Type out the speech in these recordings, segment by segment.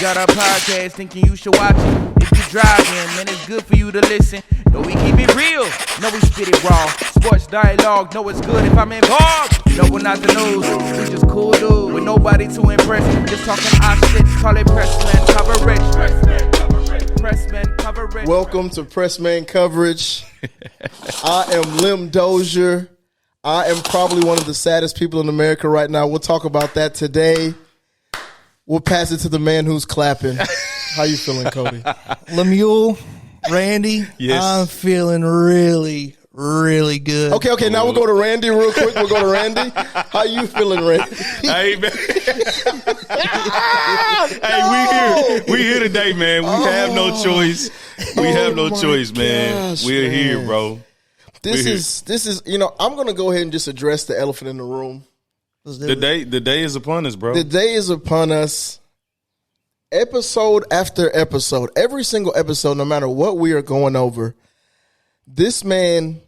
got our podcast, thinking you should watch it. If you driving, man, it's good for you to listen. No, we keep it real. No, we spit it raw. Sports dialogue. No, it's good if I'm involved. No, we're not the news. We just cool dude with nobody to impress. Just talking our shit. Call it Pressman coverage. Pressman coverage. Welcome to Pressman coverage. I am Lim Dozier. I am probably one of the saddest people in America right now. We'll talk about that today. We'll pass it to the man who's clapping. How you feeling, Cody? Lemuel, Randy, yes. I'm feeling really, really good. Okay. Now we'll go to Randy real quick. We'll go to Randy. How you feeling, Randy? Hey, man. Hey, we here today, man. We have no choice. We have no choice, man. We're here, bro. This is, I'm going to go ahead and just address the elephant in the room. The day is upon us, bro. The day is upon us. Episode after episode, every single episode, no matter what we are going over, this man,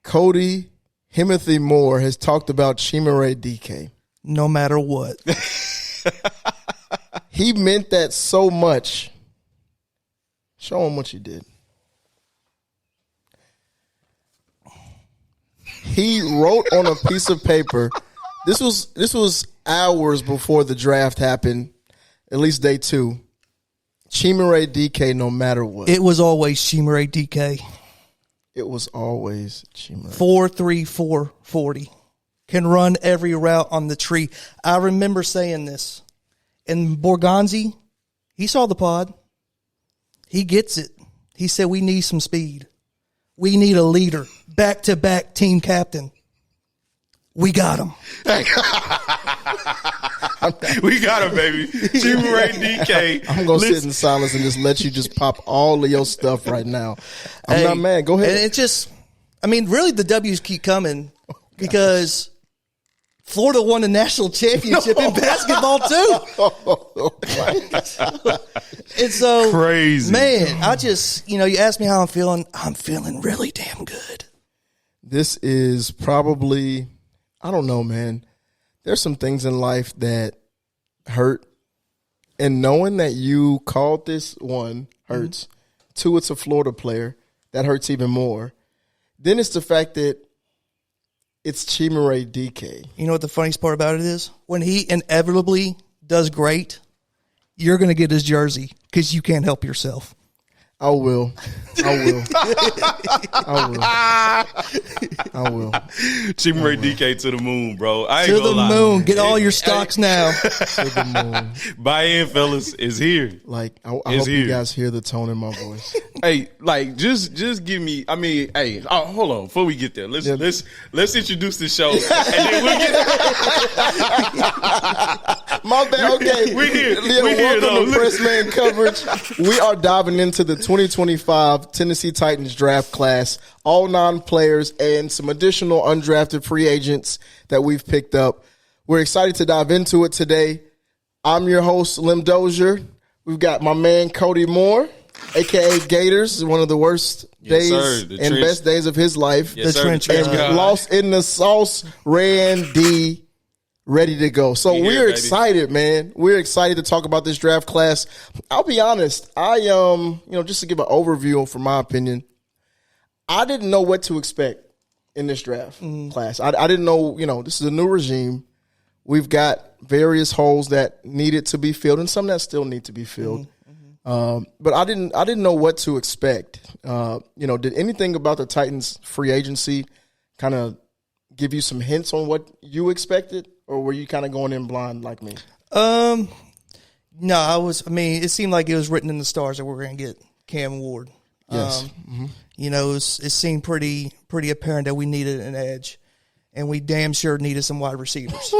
Cody Himothy Moore, has talked about Chimere Dike. No matter what. He meant that so much. Show him what you did. He wrote on a piece of paper. This was hours before the draft happened, at least day 2. Chimere Dike, no matter what. It was always Chimere Dike. It was always Chimere. 4.34 40. Can run every route on the tree. I remember saying this. And Borgonzi, he saw the pod. He gets it. He said, we need some speed. We need a leader. Back-to-back team captain. We got him. We got him, baby. Chimere Dike. I'm going to sit in silence and just let you just pop all of your stuff right now. I'm not mad. Go ahead. And it just, really the W's keep coming because Florida won the national championship in basketball too. And so, crazy, man, I just, you asked me how I'm feeling. I'm feeling really damn good. This is probably, I don't know, man. There's some things in life that hurt. And knowing that you called this one hurts. Mm-hmm. 2, it's a Florida player. That hurts even more. Then it's the fact that it's Chimere Dike. You know what the funniest part about it is? When he inevitably does great, you're going to get his jersey because you can't help yourself. I will. Chimere Dike to the moon, bro. To the moon. Get all your stocks now. To the moon. Buy in, fellas. Is here. I hope you guys hear the tone in my voice. Hey, just give me. Hold on. Before we get there, let's introduce the show, and then we'll get. My bad. Okay, we're here. Welcome to Pressman coverage. We are diving into the 2025 Tennessee Titans draft class. All 9 players and some additional undrafted free agents that we've picked up. We're excited to dive into it today. I'm your host, Lim Dozier. We've got my man, Cody Moore, a.k.a. Gators, one of the worst days and best days of his life. Yes, the trench. And lost in the sauce, Randy, ready to go. So we're excited, man. We're excited to talk about this draft class. I'll be honest. Just to give an overview from my opinion, I didn't know what to expect in this draft class. I didn't know, this is a new regime. We've got various holes that needed to be filled and some that still need to be filled. But I didn't know what to expect. Did anything about the Titans free agency kind of give you some hints on what you expected, or were you kind of going in blind like me? No, it seemed like it was written in the stars that we were going to get Cam Ward. Yes. It seemed pretty apparent that we needed an edge, and we damn sure needed some wide receivers.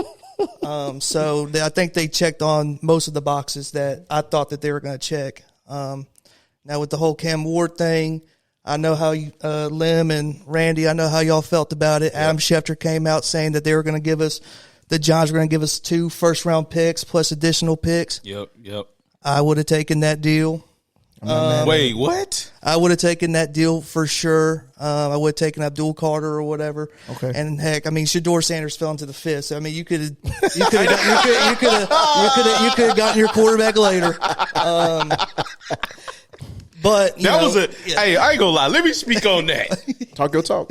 I think they checked on most of the boxes that I thought that they were going to check. Now with the whole Cam Ward thing, I know how you, Lim and Randy, I know how y'all felt about it. Yep. Adam Schefter came out saying that they were going to give us, the Giants were going to give us 2 first-round picks plus additional picks. Yep. I would have taken that deal. Wait, what? I would have taken that deal for sure. I would have taken Abdul Carter or whatever. Okay. And heck, I mean, Shador Sanders fell into the fifth. So, I mean, you could have gotten your quarterback later. But that was hey, I ain't gonna lie. Let me speak on that. Talk your talk.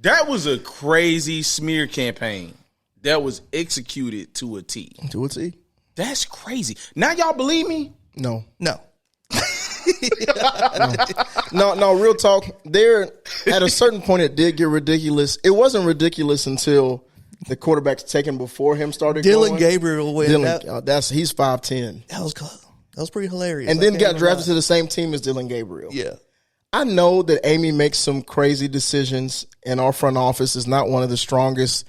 That was a crazy smear campaign that was executed to a T. To a T. That's crazy. Now y'all believe me? No. No, real talk. There, at a certain point, it did get ridiculous. It wasn't ridiculous until the quarterbacks taken before him started Dylan going. Gabriel went. He's 5'10". That was pretty hilarious. And then got drafted to the same team as Dylan Gabriel. Yeah. I know that Amy makes some crazy decisions, and our front office is not one of the strongest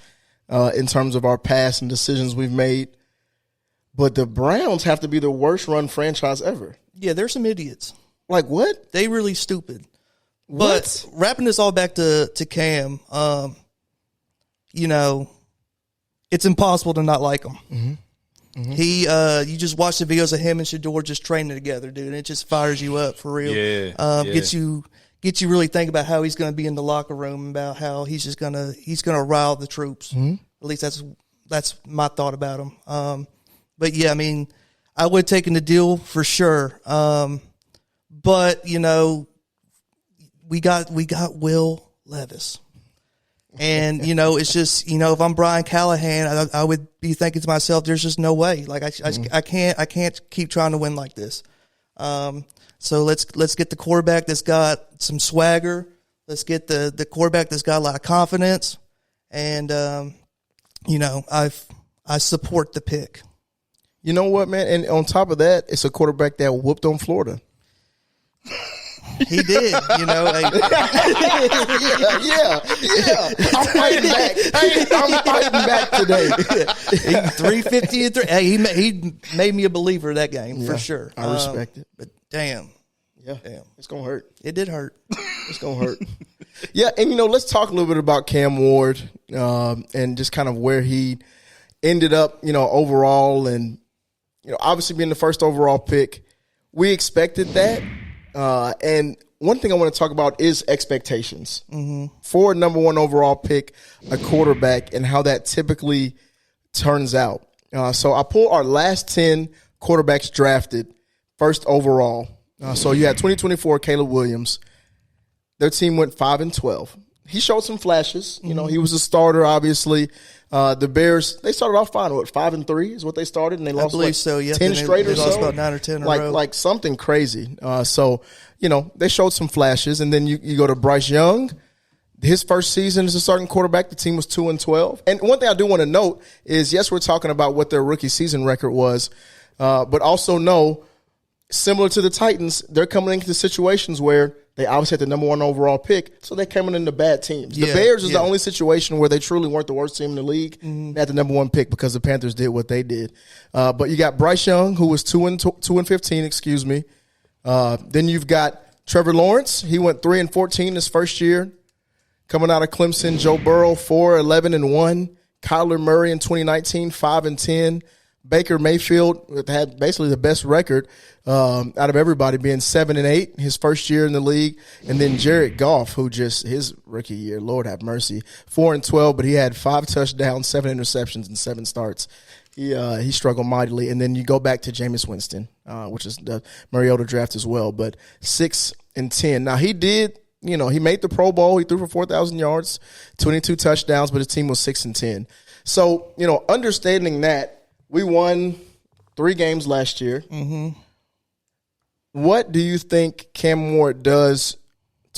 in terms of our past and decisions we've made. But the Browns have to be the worst run franchise ever. Yeah, there's some idiots. Like what? They really stupid. What? But wrapping this all back to Cam, it's impossible to not like him. Mm-hmm. Mm-hmm. You just watch the videos of him and Shador just training together, dude, and it just fires you up for real. Yeah. Gets you really think about how he's going to be in the locker room, about how he's gonna rile the troops. Mm-hmm. At least that's my thought about him. But yeah, I mean, I would have taken the deal for sure. But we got Will Levis. And, it's just, if I'm Brian Callahan, I would be thinking to myself, there's just no way. Like, I can't keep trying to win like this. So let's get the quarterback that's got some swagger. Let's get the quarterback that's got a lot of confidence. And, I support the pick. You know what, man? And on top of that, it's a quarterback that whooped on Florida. He did, yeah. I'm fighting back. I'm fighting back today. 350 and 3. Hey, he made me a believer that game for sure. I respect it. But damn, it's gonna hurt. It did hurt. It's gonna hurt. Yeah, and let's talk a little bit about Cam Ward and just kind of where he ended up, overall, and obviously being the first overall pick, we expected that. And one thing I want to talk about is expectations for a number one overall pick, a quarterback, and how that typically turns out. So I pulled our last 10 quarterbacks drafted first overall. So you had 2024 Caleb Williams. Their team went 5-12. He showed some flashes. He was a starter, obviously. The Bears, they started off fine. 5-3 is what they started, and they lost 10 straight or so. They lost about 9 or 10 in a row. Like something crazy. So they showed some flashes, and then you go to Bryce Young. His first season as a starting quarterback, the team was 2-12. And one thing I do want to note is, yes, we're talking about what their rookie season record was, but also know, similar to the Titans, they're coming into situations where they obviously had the number one overall pick, so they're coming into bad teams. The Bears is the only situation where they truly weren't the worst team in the league. They had the number one pick because the Panthers did what they did. But you got Bryce Young, who was 2-15, excuse me. Then you've got Trevor Lawrence. He went 3-14 his first year. Coming out of Clemson, Joe Burrow, 4-11-1. Kyler Murray in 2019, 5-10. Baker Mayfield had basically the best record out of everybody, being 7-8 his first year in the league. And then Jared Goff, who just his rookie year, Lord have mercy, 4-12, but he had 5 touchdowns, 7 interceptions, and 7 starts. He struggled mightily. And then you go back to Jameis Winston, which is the Mariota draft as well, but 6-10. Now he did. He made the Pro Bowl. He threw for 4,000 yards, 22 touchdowns, but his team was 6-10. So, understanding that, we won 3 games last year. Mm-hmm. What do you think Cam Ward does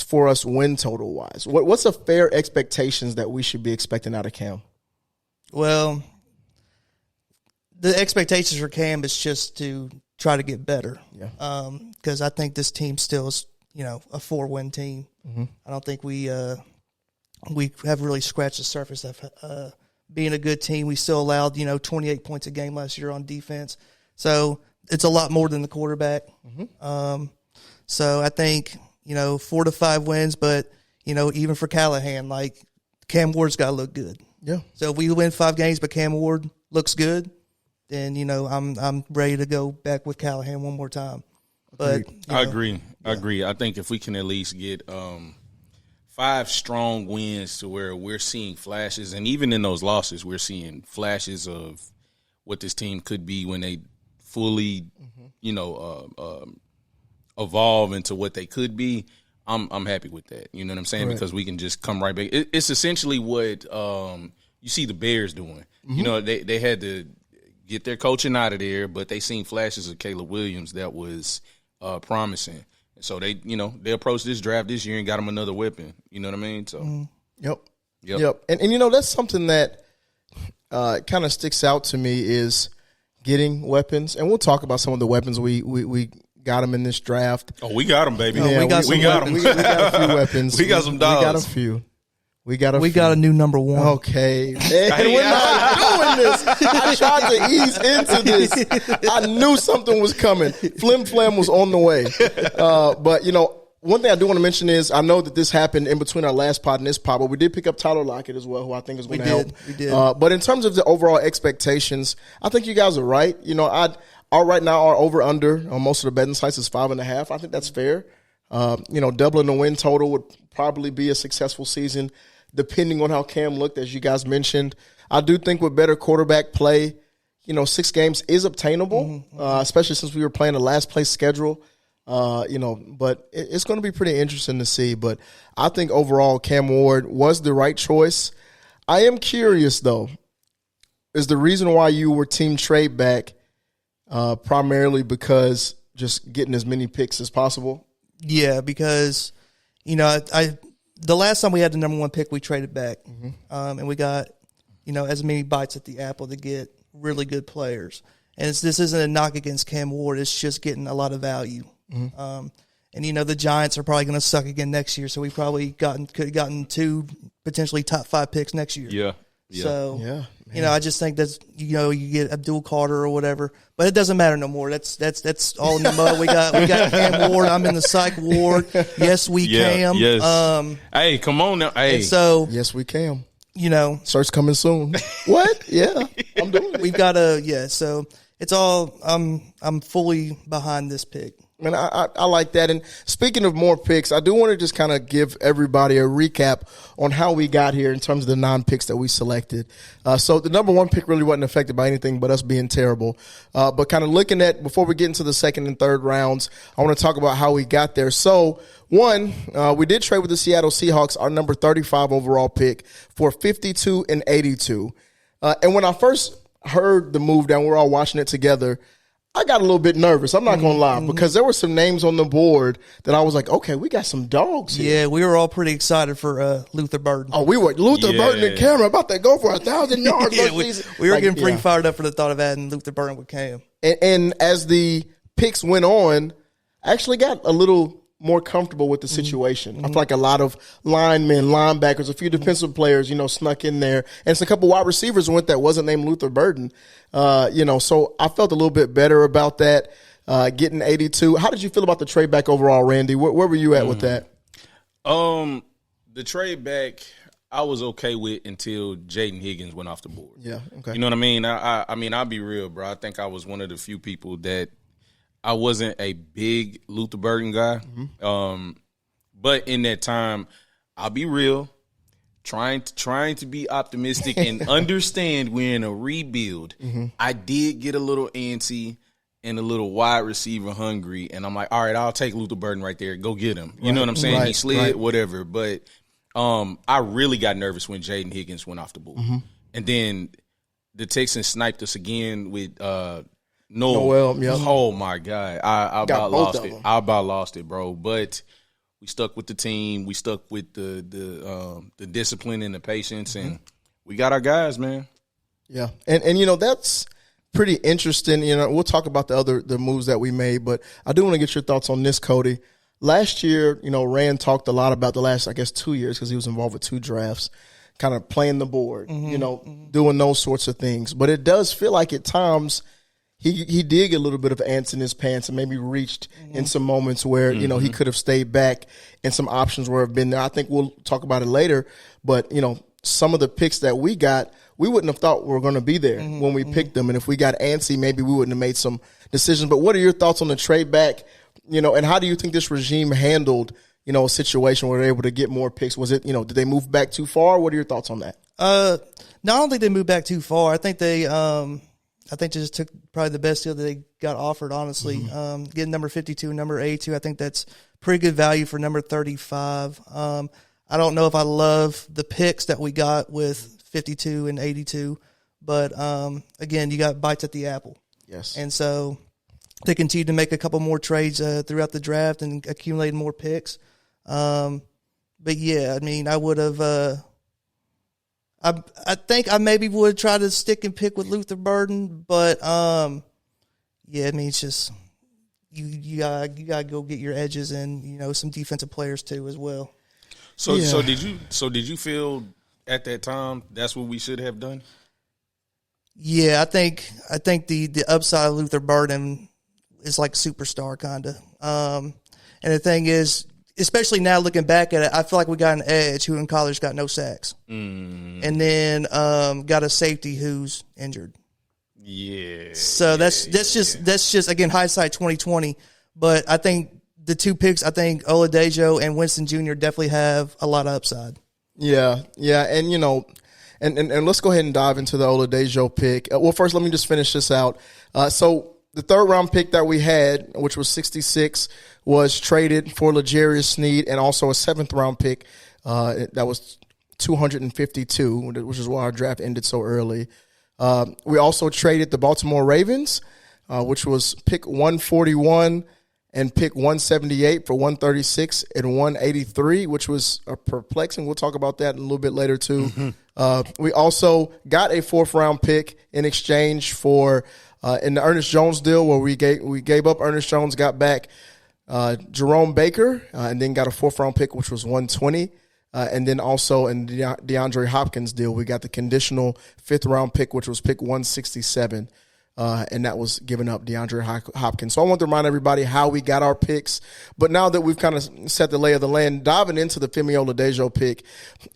for us win total wise? What's a fair expectations that we should be expecting out of Cam? Well, the expectations for Cam is just to try to get better. Yeah. Because I think this team still is, a 4-win team. Mm-hmm. I don't think we have really scratched the surface of being a good team. We still allowed, 28 points a game last year on defense. So it's a lot more than the quarterback. Mm-hmm. So I think, 4 to 5 wins, but, even for Callahan, like Cam Ward's got to look good. Yeah. So if we win 5 games, but Cam Ward looks good, then, I'm ready to go back with Callahan one more time. But I agree. I think if we can at least get 5 strong wins to where we're seeing flashes, and even in those losses, we're seeing flashes of what this team could be when they fully, evolve into what they could be. I'm happy with that. You know what I'm saying? Right. Because we can just come right back. It's essentially what you see the Bears doing. Mm-hmm. You know, they had to get their coaching out of there, but they seen flashes of Caleb Williams that was promising. So they approached this draft this year and got him another weapon. You know what I mean? So Yep. And that's something that kind of sticks out to me is getting weapons. And we'll talk about some of the weapons we got them in this draft. Oh, we got them, baby. Yeah, we got them. We got a few weapons. We got some dogs. We got a few. We got a new number 1. Okay. Man, we're not doing this. I tried to ease into this. I knew something was coming. Flim Flam was on the way. But, one thing I do want to mention is I know that this happened in between our last pod and this pod, but we did pick up Tyler Lockett as well, who I think is going to help. We did. But in terms of the overall expectations, I think you guys are right. Right now our over-under on most of the betting sites is 5.5. I think that's fair. Doubling the win total would probably be a successful season, depending on how Cam looked, as you guys mentioned. I do think with better quarterback play, 6 games is obtainable, especially since we were playing a last place schedule. But it's going to be pretty interesting to see. But I think overall Cam Ward was the right choice. I am curious, though, is the reason why you were team trade back primarily because just getting as many picks as possible? Yeah, because, the last time we had the number 1 pick, we traded back. And we got, as many bites at the apple to get really good players. And this isn't a knock against Cam Ward. It's just getting a lot of value. And the Giants are probably going to suck again next year, so we probably could have gotten 2 potentially top 5 picks next year. Yeah. So I just think that's you get Abdul Carter or whatever, but it doesn't matter no more. That's all in the mud. We got Cam Ward. I'm in the psych ward. Yes, we Cam. Yes. Hey, come on now. Hey. So yes, we Cam. Search coming soon. What? Yeah, I'm doing it. We've got so it's all. I'm fully behind this pick. And I like that. And speaking of more picks, I do want to just kind of give everybody a recap on how we got here in terms of the 9 picks that we selected. So the number 1 pick really wasn't affected by anything but us being terrible. But kind of looking at, before we get into the 2nd and 3rd rounds, I want to talk about how we got there. So, 1, we did trade with the Seattle Seahawks, our number 35 overall pick, for 52 and 82. And when I first heard the move down, we were all watching it together, I got a little bit nervous. I'm not going to lie, because there were some names on the board that I was like, okay, we got some dogs here. Yeah, we were all pretty excited for Luther Burden. Oh, we were. Luther Burden and Cameron about to go for 1,000 yards. we were getting pretty fired up for the thought of adding Luther Burden with Cam. And as the picks went on, I actually got a little more comfortable with the situation. I feel like a lot of linemen, linebackers, a few defensive players, snuck in there. And it's a couple wide receivers went that wasn't named Luther Burden. So I felt a little bit better about that, getting 82. How did you feel about the trade back overall, Randy? Where were you at with that? The trade back, I was okay with until Jaden Higgins went off the board. Yeah, okay. You know what I mean? I mean, I'll be real, bro. I think I was one of the few people that I wasn't a big Luther Burden guy. But in that time, I'll be real, trying to be optimistic and understand we're in a rebuild. I did get a little antsy and a little wide receiver hungry, and I'm like, all right, I'll take Luther Burden right there. Go get him. You know what I'm saying? He slid, whatever. But I really got nervous when Jaden Higgins went off the board. And then the Texans sniped us again with Noel. Oh my God, I about lost it. I about lost it, bro. But we stuck with the team. We stuck with the discipline and the patience, and we got our guys, man. Yeah, and that's pretty interesting. We'll talk about the moves that we made, but I do want to get your thoughts on this, Cody. Last year, Rand talked a lot about the last, 2 years, because he was involved with 2 drafts, kind of playing the board, doing those sorts of things. But it does feel like at times he did get a little bit of ants in his pants and maybe reached in some moments where, he could have stayed back and some options would have been there. I think we'll talk about it later. But, some of the picks that we got, we wouldn't have thought were going to be there when we picked them. And if we got antsy, maybe we wouldn't have made some decisions. But what are your thoughts on the trade back? And how do you think this regime handled, a situation where they're able to get more picks? Was it, did they move back too far? What are your thoughts on that? No, I don't think they moved back too far. I think they just took probably the best deal that they got offered, honestly. Getting number 52 and number 82, I think that's pretty good value for number 35. I don't know if I love the picks that we got with 52 and 82, but again, you got bites at the apple. Yes. And so they continue to make a couple more trades throughout the draft and accumulate more picks. But yeah, I mean, I would have. I think I maybe would try to stick and pick with Luther Burden, but yeah, I mean, it's just you gotta go get your edges and some defensive players too as well. So did you feel at that time that's what we should have done? Yeah, I think the upside of Luther Burden is like superstar kind of. And the thing is, especially now looking back at it, I feel like we got an edge who in college got no sacks, and then got a safety who's injured. Yeah. So that's just again hindsight 2020. But I think the two picks, I think Oladejo and Winston Jr. definitely have a lot of upside. Yeah, and and let's go ahead and dive into the Oladejo pick. Well, first let me just finish this out. So the third round pick that we had, which was 66, was traded for L'Jarius Sneed, and also a 7th round pick that was 252, which is why our draft ended so early. We also traded the Baltimore Ravens, which was pick 141 and pick 178 for 136 and 183, which was perplexing. We'll talk about that a little bit later too. We also got a 4th round pick in exchange for in the Ernest Jones deal, where we gave up Ernest Jones, got back Jerome Baker, and then got a 4th round pick, which was 120. And then also in the DeAndre Hopkins deal, we got the conditional 5th round pick, which was pick 167. And that was giving up DeAndre Hopkins. So I want to remind everybody how we got our picks. But now that we've kind of set the lay of the land, diving into the Femi Oladejo pick,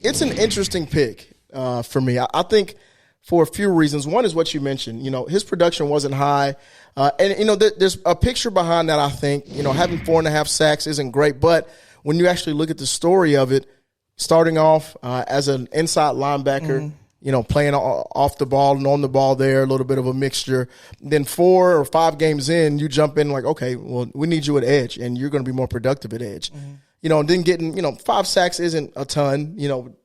it's an interesting pick for me. I think for a few reasons. One is what you mentioned. His production wasn't high. And there's a picture behind that, I think. Having 4.5 sacks isn't great. But when you actually look at the story of it, starting off as an inside linebacker, playing off the ball and on the ball there, a little bit of a mixture. Then 4 or 5 games in, you jump in like, okay, well, we need you at edge, and you're going to be more productive at edge. And then getting, 5 sacks isn't a ton,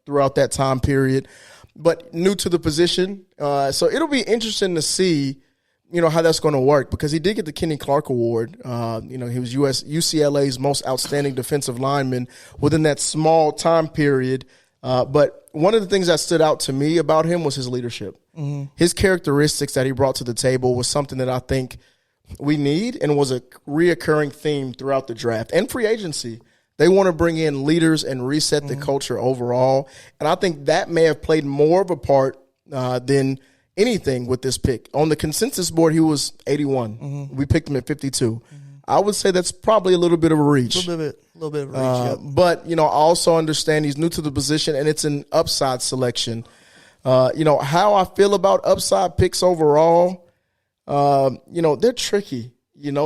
throughout that time period, but new to the position. So it'll be interesting to see, how that's going to work, because he did get the Kenny Clark Award. He was UCLA's most outstanding defensive lineman within that small time period. But one of the things that stood out to me about him was his leadership. His characteristics that he brought to the table was something that I think we need, and was a reoccurring theme throughout the draft and free agency. They want to bring in leaders and reset the culture overall. And I think that may have played more of a part than anything with this pick. On the consensus board, he was 81. We picked him at 52. I would say that's probably a little bit of a reach. A little bit of a reach, But, I also understand he's new to the position, and it's an upside selection. How I feel about upside picks overall, they're tricky.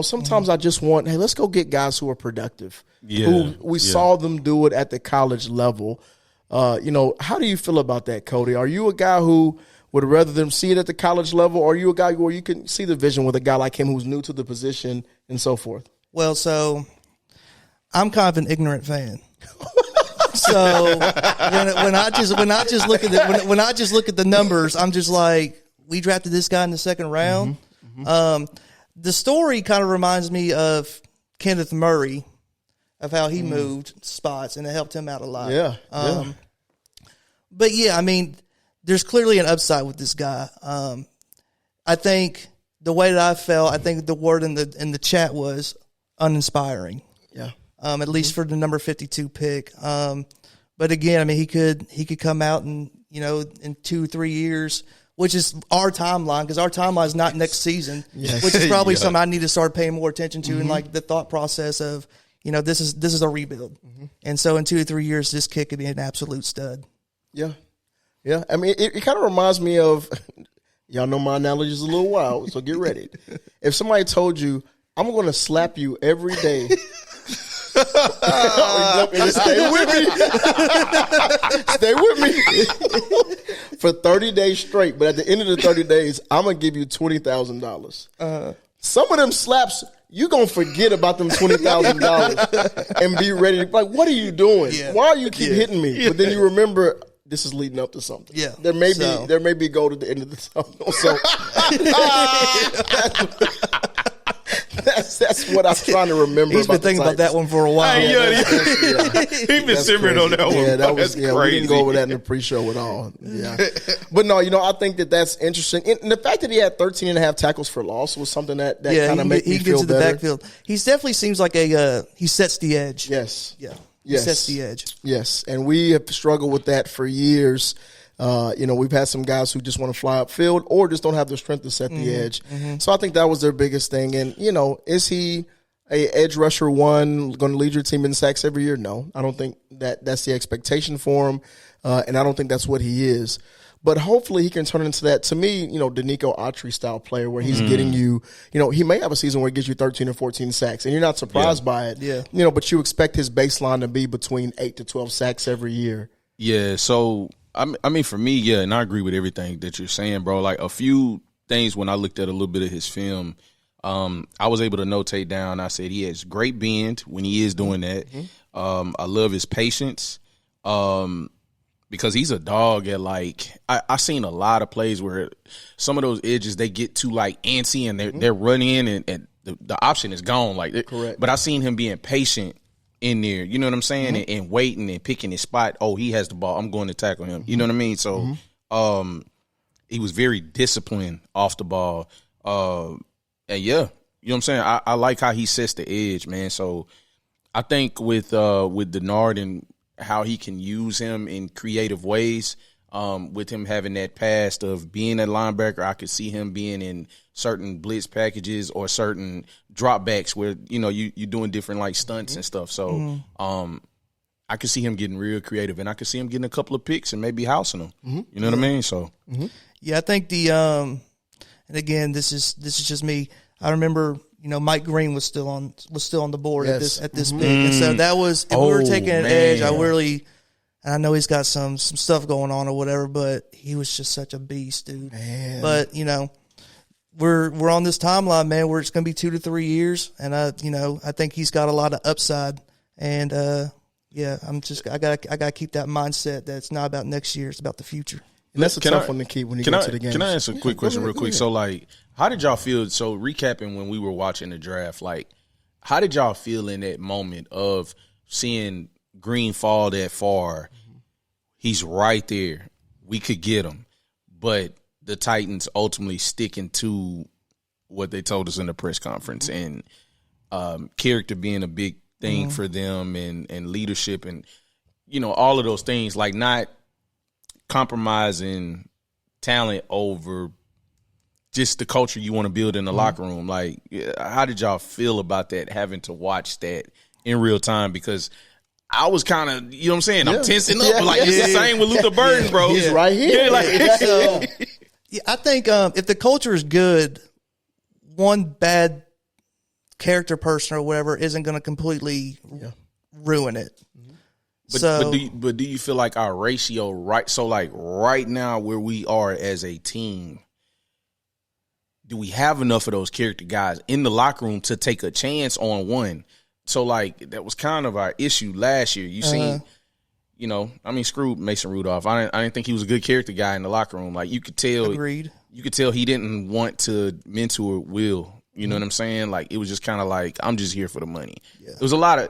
Sometimes I just want, hey, let's go get guys who are productive. Who we saw them do it at the college level. How do you feel about that, Cody? Are you a guy who would rather them see it at the college level, or are you a guy where you can see the vision with a guy like him who's new to the position and so forth? Well, so I'm kind of an ignorant fan. So when I just look at the numbers, I'm just like, we drafted this guy in the 2nd round. The story kind of reminds me of Kenneth Murray, of how he moved spots, and it helped him out a lot. But yeah, I mean, there's clearly an upside with this guy. I think the way that I felt, I think the word in the chat was uninspiring. At least for the number 52 pick. But again, I mean, he could come out and in 2-3 years, which is our timeline, because our timeline is not next season, which is probably something I need to start paying more attention to, and like the thought process of this is a rebuild, and so in 2 or 3 years, this kid could be an absolute stud. Yeah. I mean, it kind of reminds me of, y'all know my analogy is a little wild, so get ready. If somebody told you I'm going to slap you every day. Stay with me. Stay with me for 30 days straight. But at the end of the 30 days, I'm going to give you $20,000. Some of them slaps, you going to forget about them $20,000 and be ready to, like, what are you doing? Yeah. Why you keep hitting me? But then you remember, this is leading up to something. Yeah. There may be gold at the end of the tunnel. So that's what I'm trying to remember. He's been thinking about that one for a while. He's been simmering on that one. Yeah, that was crazy. We didn't go over that in the pre-show at all. Yeah, but no, I think that's interesting. And the fact that he had 13 and a half tackles for loss was something that kind of made me feel better. He gets to the backfield. He definitely seems like he sets the edge. Yes. Yeah. Yes. He sets the edge. Yes, and we have struggled with that for years. We've had some guys who just want to fly upfield or just don't have the strength to set the edge. Mm-hmm. So I think that was their biggest thing. And, is he a edge rusher one, going to lead your team in sacks every year? No, I don't think that's the expectation for him. And I don't think that's what he is. But hopefully he can turn into that, to me, Danico Autry style player where he's getting you, he may have a season where he gives you 13 or 14 sacks and you're not surprised by it. Yeah. But you expect his baseline to be between 8 to 12 sacks every year. Yeah, so I mean, for me, yeah, and I agree with everything that you're saying, bro. Like a few things when I looked at a little bit of his film, I was able to notate down. I said he has great bend when he is doing that. Mm-hmm. I love his patience because he's a dog at I seen a lot of plays where some of those edges they get too antsy and they're running and the option is gone. Correct. But I seen him being patient in there, you know what I'm saying, and waiting and picking his spot. Oh, he has the ball. I'm going to tackle him. You know what I mean? So, he was very disciplined off the ball. And yeah, you know what I'm saying. I like how he sets the edge, man. So, I think with Denard and how he can use him in creative ways, with him having that past of being a linebacker, I could see him being in certain blitz packages or certain dropbacks where you're doing different stunts and stuff. So I could see him getting real creative, and I could see him getting a couple of picks and maybe housing them. You know what I mean? So yeah, I think and again, this is just me. I remember Mike Green was still on the board at this pick, and so that was if we were taking an edge. I know he's got some stuff going on or whatever, but he was just such a beast, dude. Man. But we're on this timeline, man, where it's going to be 2 to 3 years, and I think he's got a lot of upside, and I gotta keep that mindset that it's not about next year, it's about the future. And that's a tough one to keep when you get to the game. Can I ask a quick question real quick? So how did y'all feel? So recapping when we were watching the draft, how did y'all feel in that moment of seeing Green fall that far? He's right there. We could get him. But the Titans ultimately sticking to what they told us in the press conference and character being a big thing for them and leadership and, all of those things, not compromising talent over just the culture you want to build in the locker room. How did y'all feel about that, having to watch that in real time? Because I was kind of, I'm saying? I'm tensing up. It's the same with Luther Burden, bro. He's right here. I think if the culture is good, one bad character person or whatever isn't going to completely ruin it. But do you feel like our ratio, right? So, right now where we are as a team, do we have enough of those character guys in the locker room to take a chance on one? So, that was kind of our issue last year. You seen, screw Mason Rudolph. I didn't think he was a good character guy in the locker room. You could tell. Agreed. You could tell he didn't want to mentor Will. You know what I'm saying? It was just kind of I'm just here for the money. Yeah. It was a lot of,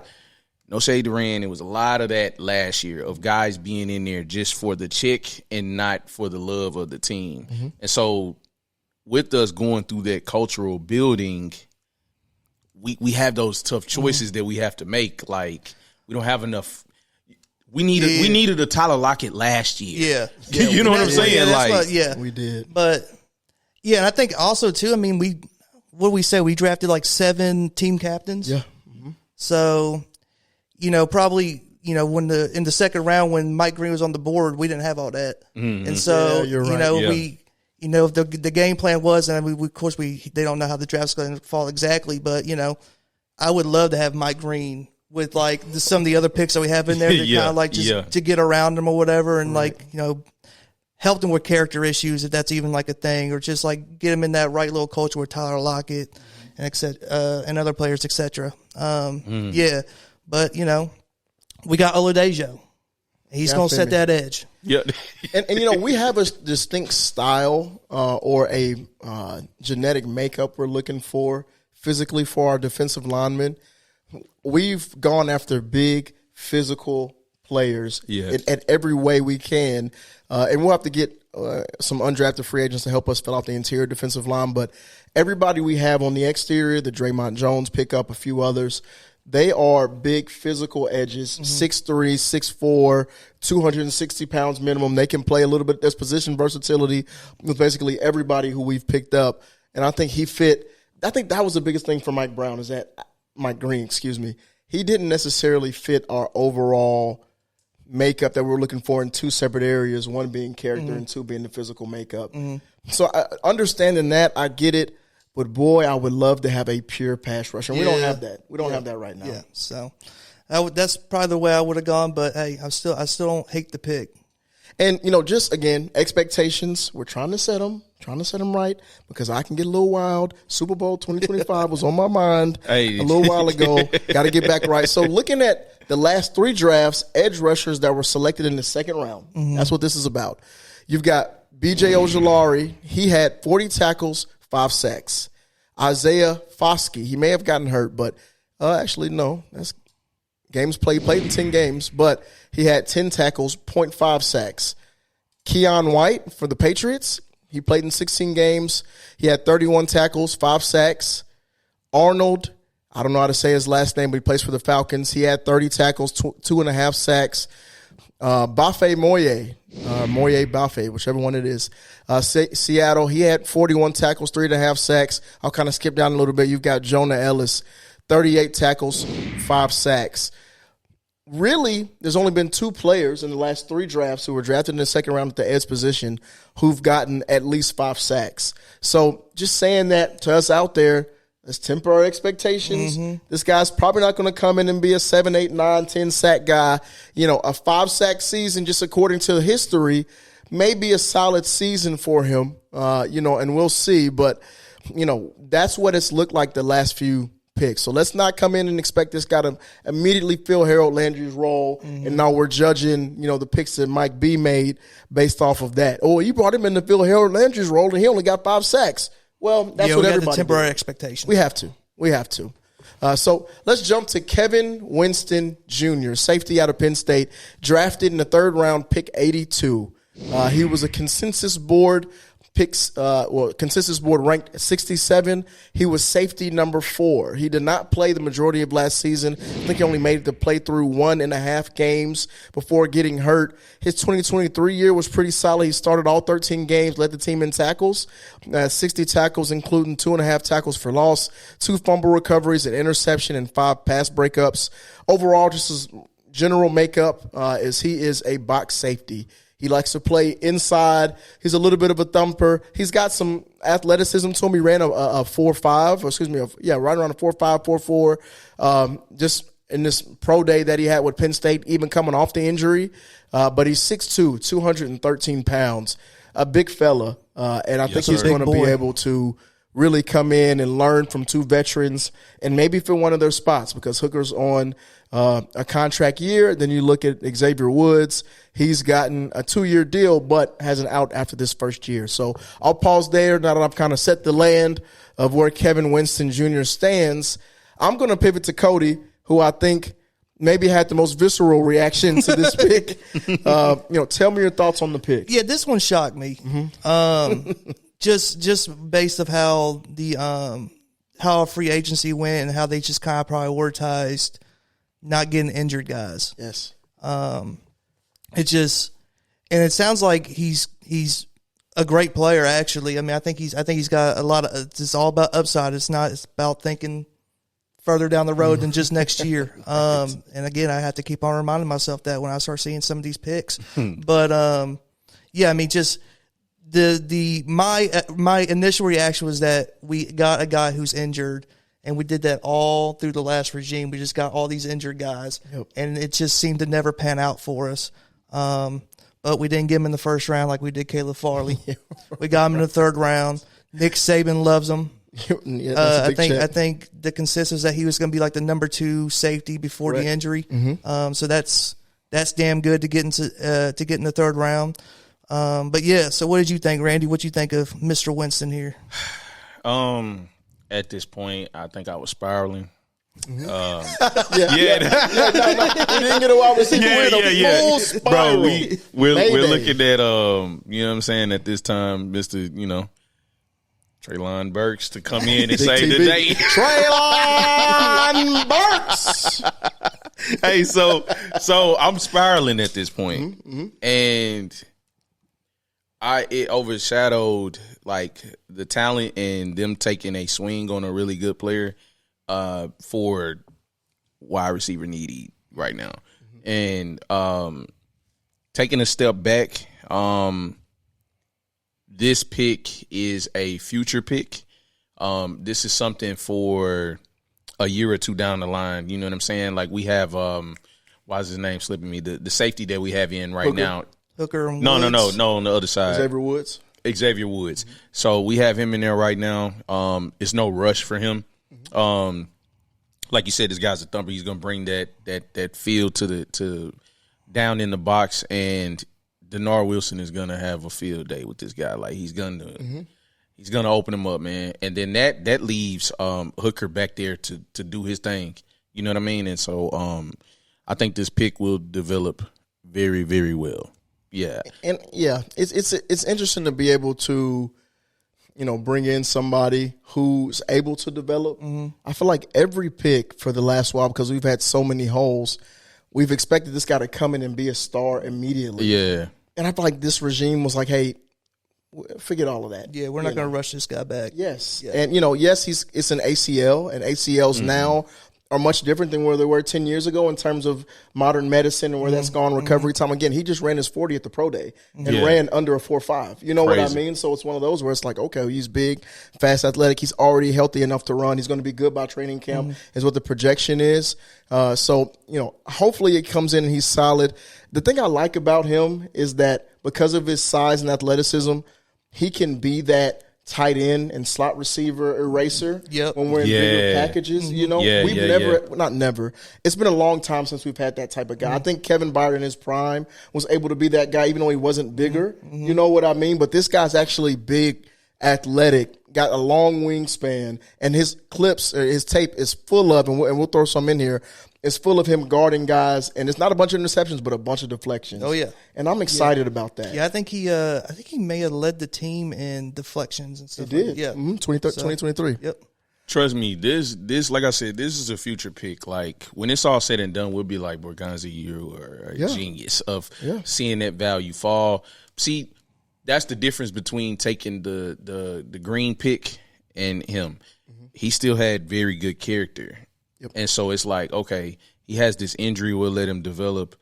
no shade to Rand, it was a lot of that last year of guys being in there just for the check and not for the love of the team. Mm-hmm. And so with us going through that cultural building, we have those tough choices that we have to make. We don't have enough. We needed a Tyler Lockett last year. Yeah. You know what I'm saying? We did. But and I think also too, we drafted 7 team captains. Yeah. Mm-hmm. So, probably, when in the second round when Mike Green was on the board, we didn't have all that. Mm-hmm. And so, you're right. you know, the game plan was, and of course they don't know how the draft's going to fall exactly, but you know, I would love to have Mike Green with like some of the other picks that we have in there, to kind of like just to get around them or whatever, and like, you know, help them with character issues if that's even like a thing, or just like get them in that right little culture with Tyler Lockett and and other players, etc. Yeah, but you know, we got Oladejo. He's going to set that edge. Yeah, and you know, we have a distinct style or a genetic makeup we're looking for physically for our defensive linemen. We've gone after big physical players at every way we can, and we'll have to get some undrafted free agents to help us fill out the interior defensive line. But everybody we have on the exterior, the Draymond Jones pickup, a few others, they are big physical edges, 6'3", 6'4", 260 pounds minimum. They can play a little bit. There's position versatility with basically everybody who we've picked up, and I think he fit. I think that was the biggest thing for Mike Green, excuse me. He didn't necessarily fit our overall makeup that we were looking for in two separate areas, one being character and two being the physical makeup. So understanding that, I get it. But, boy, I would love to have a pure pass rusher. We don't have that. We don't have that right now. Yeah, so that's probably the way I would have gone. But, hey, I still don't hate the pick. And, you know, just, again, expectations, we're trying to set them right, because I can get a little wild. Super Bowl 2025 was on my mind a little while ago. Got to get back right. So looking at the last three drafts, edge rushers that were selected in the second round, that's what this is about. You've got B.J. Ojulari. He had 40 tackles, 5 sacks. Isaiah Foskey, he may have gotten hurt, but actually, no. That's games played in 10 games, but he had 10 tackles, 0.5 sacks. Keon White for the Patriots, he played in 16 games. He had 31 tackles, 5 sacks. Arnold, I don't know how to say his last name, but he plays for the Falcons. He had 30 tackles, 2.5 sacks. Bafe Moye, Bafe, whichever one it is. Seattle, he had 41 tackles, 3.5 sacks. I'll kind of skip down a little bit. You've got Jonah Ellis, 38 tackles, 5 sacks. Really, there's only been 2 players in the last 3 drafts who were drafted in the second round at the edge position who've gotten at least 5 sacks. So just saying that to us out there, let's temper our expectations. This guy's probably not going to come in and be a 7, 8, 9, 10 sack guy. You know, a 5 sack season, just according to history, may be a solid season for him, you know, and we'll see. But, you know, that's what it's looked like the last few picks. So let's not come in and expect this guy to immediately fill Harold Landry's role, and now we're judging, you know, the picks that Mike B made based off of that. Oh, you brought him in to fill Harold Landry's role, and he only got 5 sacks. Well, that's what everybody temporary did. Expectations. We have to. So let's jump to Kevin Winston Jr., safety out of Penn State, drafted in the 3rd round, pick 82. He was a consensus board ranked 67. He was safety number 4. He did not play the majority of last season. I think he only made it to play through 1.5 games before getting hurt. His 2023 year was pretty solid. He started all 13 games, led the team in tackles, 60 tackles, including 2.5 tackles for loss, 2 fumble recoveries, an interception, and 5 pass breakups. Overall, just his general makeup is he is a box safety. He likes to play inside. He's a little bit of a thumper. He's got some athleticism to him. He ran a 4.5, right around a 4.5, 4.4, just in this pro day that he had with Penn State, even coming off the injury. But he's 6'2", 213 pounds, a big fella. And I think he's going to be able to really come in and learn from 2 veterans and maybe fill one of their spots, because Hooker's on a contract year. Then you look at Xavier Woods. He's gotten a 2-year deal but has an out after this first year. So I'll pause there now that I've kind of set the land of where Kevin Winston Jr. stands. I'm going to pivot to Cody, who I think maybe had the most visceral reaction to this pick. Tell me your thoughts on the pick. Yeah, this one shocked me. Just based of how how free agency went and how they just kind of prioritized not getting injured guys. Yes. It sounds like he's a great player. Actually, I mean, I think he's got a lot of. It's all about upside. It's about thinking further down the road than just next year. And again, I have to keep on reminding myself that when I start seeing some of these picks. But yeah, I mean, just My initial reaction was that we got a guy who's injured, and we did that all through the last regime. We just got all these injured guys, and it just seemed to never pan out for us. But we didn't get him in the first round like we did Caleb Farley. We got him in the third round. Nick Saban loves him. I think the consensus that he was going to be like the number 2 safety before the injury. So that's damn good to get in the third round. But yeah, so what did you think, Randy? What you think of Mr. Winston here? At this point, I think I was spiraling. We didn't get a wide receiver. Full spiral. Bro, we're looking at you know what I'm saying, at this time, Mr. Treylon Burks to come in and save the day. Treylon Burks. Hey, so I'm spiraling at this point. And it overshadowed like the talent and them taking a swing on a really good player for wide receiver needy right now. And taking a step back, this pick is a future pick. This is something for a year or two down the line. You know what I'm saying? Like we have, why is his name slipping me? The safety that we have in right now. Hooker and No, on the other side. Xavier Woods. So we have him in there right now. It's no rush for him. Like you said, this guy's a thumper. He's gonna bring that feel to down in the box, and Denard Wilson is gonna have a field day with this guy. Like he's gonna open him up, man. And then that leaves Hooker back there to do his thing. You know what I mean? And so I think this pick will develop very, very well. Yeah. And it's interesting to be able to, bring in somebody who's able to develop. I feel like every pick for the last while, because we've had so many holes, we've expected this guy to come in and be a star immediately. Yeah. And I feel like this regime was like, hey, forget all of that. Yeah, we're not going to rush this guy back. Yes. Yeah. And, yes, it's an ACL, and ACLs now are much different than where they were 10 years ago in terms of modern medicine and where that's gone, recovery time. Again, he just ran his 40 at the pro day and ran under a 4.5. You know what I mean? So it's one of those where it's like, okay, he's big, fast, athletic. He's already healthy enough to run. He's going to be good by training camp is what the projection is. So, hopefully it comes in and he's solid. The thing I like about him is that because of his size and athleticism, he can be that tight end and slot receiver eraser when we're in bigger packages. We've never. It's been a long time since we've had that type of guy. I think Kevin Byard in his prime was able to be that guy, even though he wasn't bigger. You know what I mean? But this guy's actually big, athletic, got a long wingspan, and his tape is full of, and we'll throw some in here, it's full of him guarding guys, and it's not a bunch of interceptions, but a bunch of deflections. Oh yeah, and I'm excited about that. Yeah, I think he may have led the team in deflections and stuff. He did. 2023. Yep. Trust me, this like I said, this is a future pick. Like when it's all said and done, we'll be like, Borgonzi, you are a genius of seeing that value fall. See, that's the difference between taking the green pick and him. He still had very good character. And so it's like, okay, he has this injury, we'll let him develop,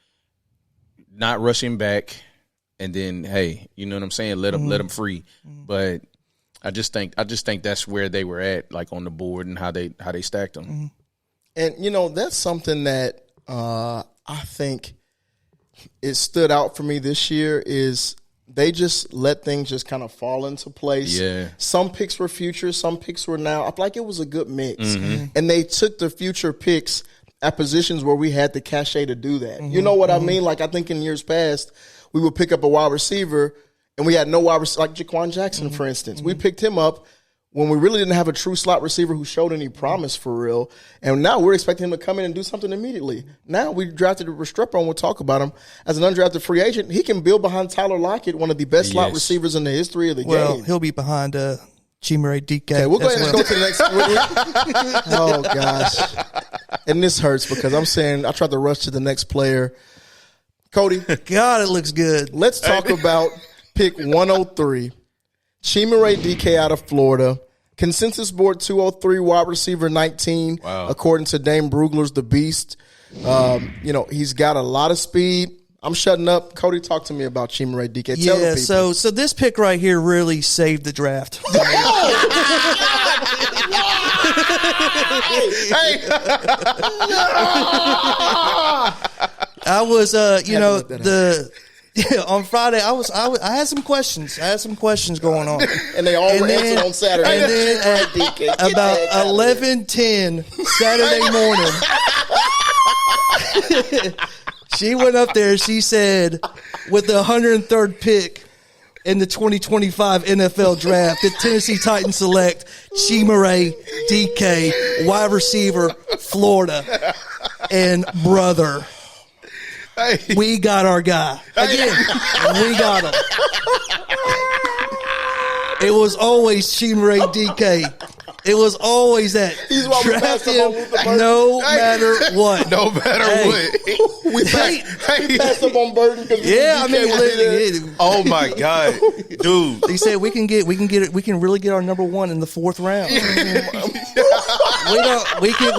not rush him back, and then, hey, you know what I'm saying? Let him free. But I just think that's where they were at, like on the board and how they stacked them. And that's something that I think it stood out for me this year is they just let things just kind of fall into place. Yeah. Some picks were future, some picks were now. I feel like it was a good mix. And they took the future picks at positions where we had the cachet to do that. You know what I mean? Like I think in years past, we would pick up a wide receiver and we had no wide receiver, like Jaquan Jackson, for instance. We picked him up when we really didn't have a true slot receiver who showed any promise for real. And now we're expecting him to come in and do something immediately. Now we drafted Restrepo, and we'll talk about him as an undrafted free agent. He can build behind Tyler Lockett, one of the best slot receivers in the history of the game. Well, he'll be behind Chimere Dike. Okay, we'll go ahead and go to the next. Oh, gosh. And this hurts because I'm saying I tried to rush to the next player. Cody. God, it looks good. Let's talk about pick 103. Chimere Dike out of Florida. Consensus board 203, wide receiver 19, according to Dame Brugler's The Beast. He's got a lot of speed. I'm shutting up. Cody, talk to me about Chimere Dike. Tell the Yeah, people. so this pick right here really saved the draft. Hey. I was, on Friday, I had some questions. I had some questions going on. And they all were answered on Saturday. And then at about 11:10 Saturday morning, she went up there. She said, with the 103rd pick in the 2025 NFL Draft, the Tennessee Titans select Chimere Dike, wide receiver, Florida, and brother. Hey. We got our guy. Again, we got him. It was always Chimere Dike. It was always that. He's why we Draft passed him him on Luther Burden. no matter what. No matter what. We passed up on Burden because Yeah, I mean, literally, Oh my God, dude. he said we can really get our number one in the 4th round.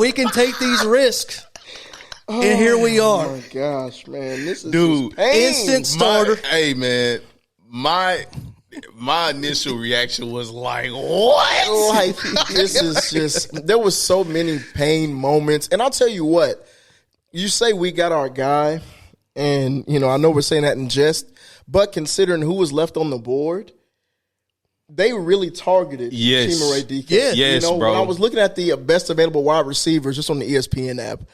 we can take these risks. And here we are. Oh my gosh, man. This is Dude, just pain. Instant starter. Hey man, my initial reaction was like, what? Like, this is just, there was so many pain moments. And I'll tell you what, you say we got our guy, and, I know we're saying that in jest, but considering who was left on the board, they really targeted Chimere Dike. Yeah. Yes, bro. When I was looking at the best available wide receivers just on the ESPN app,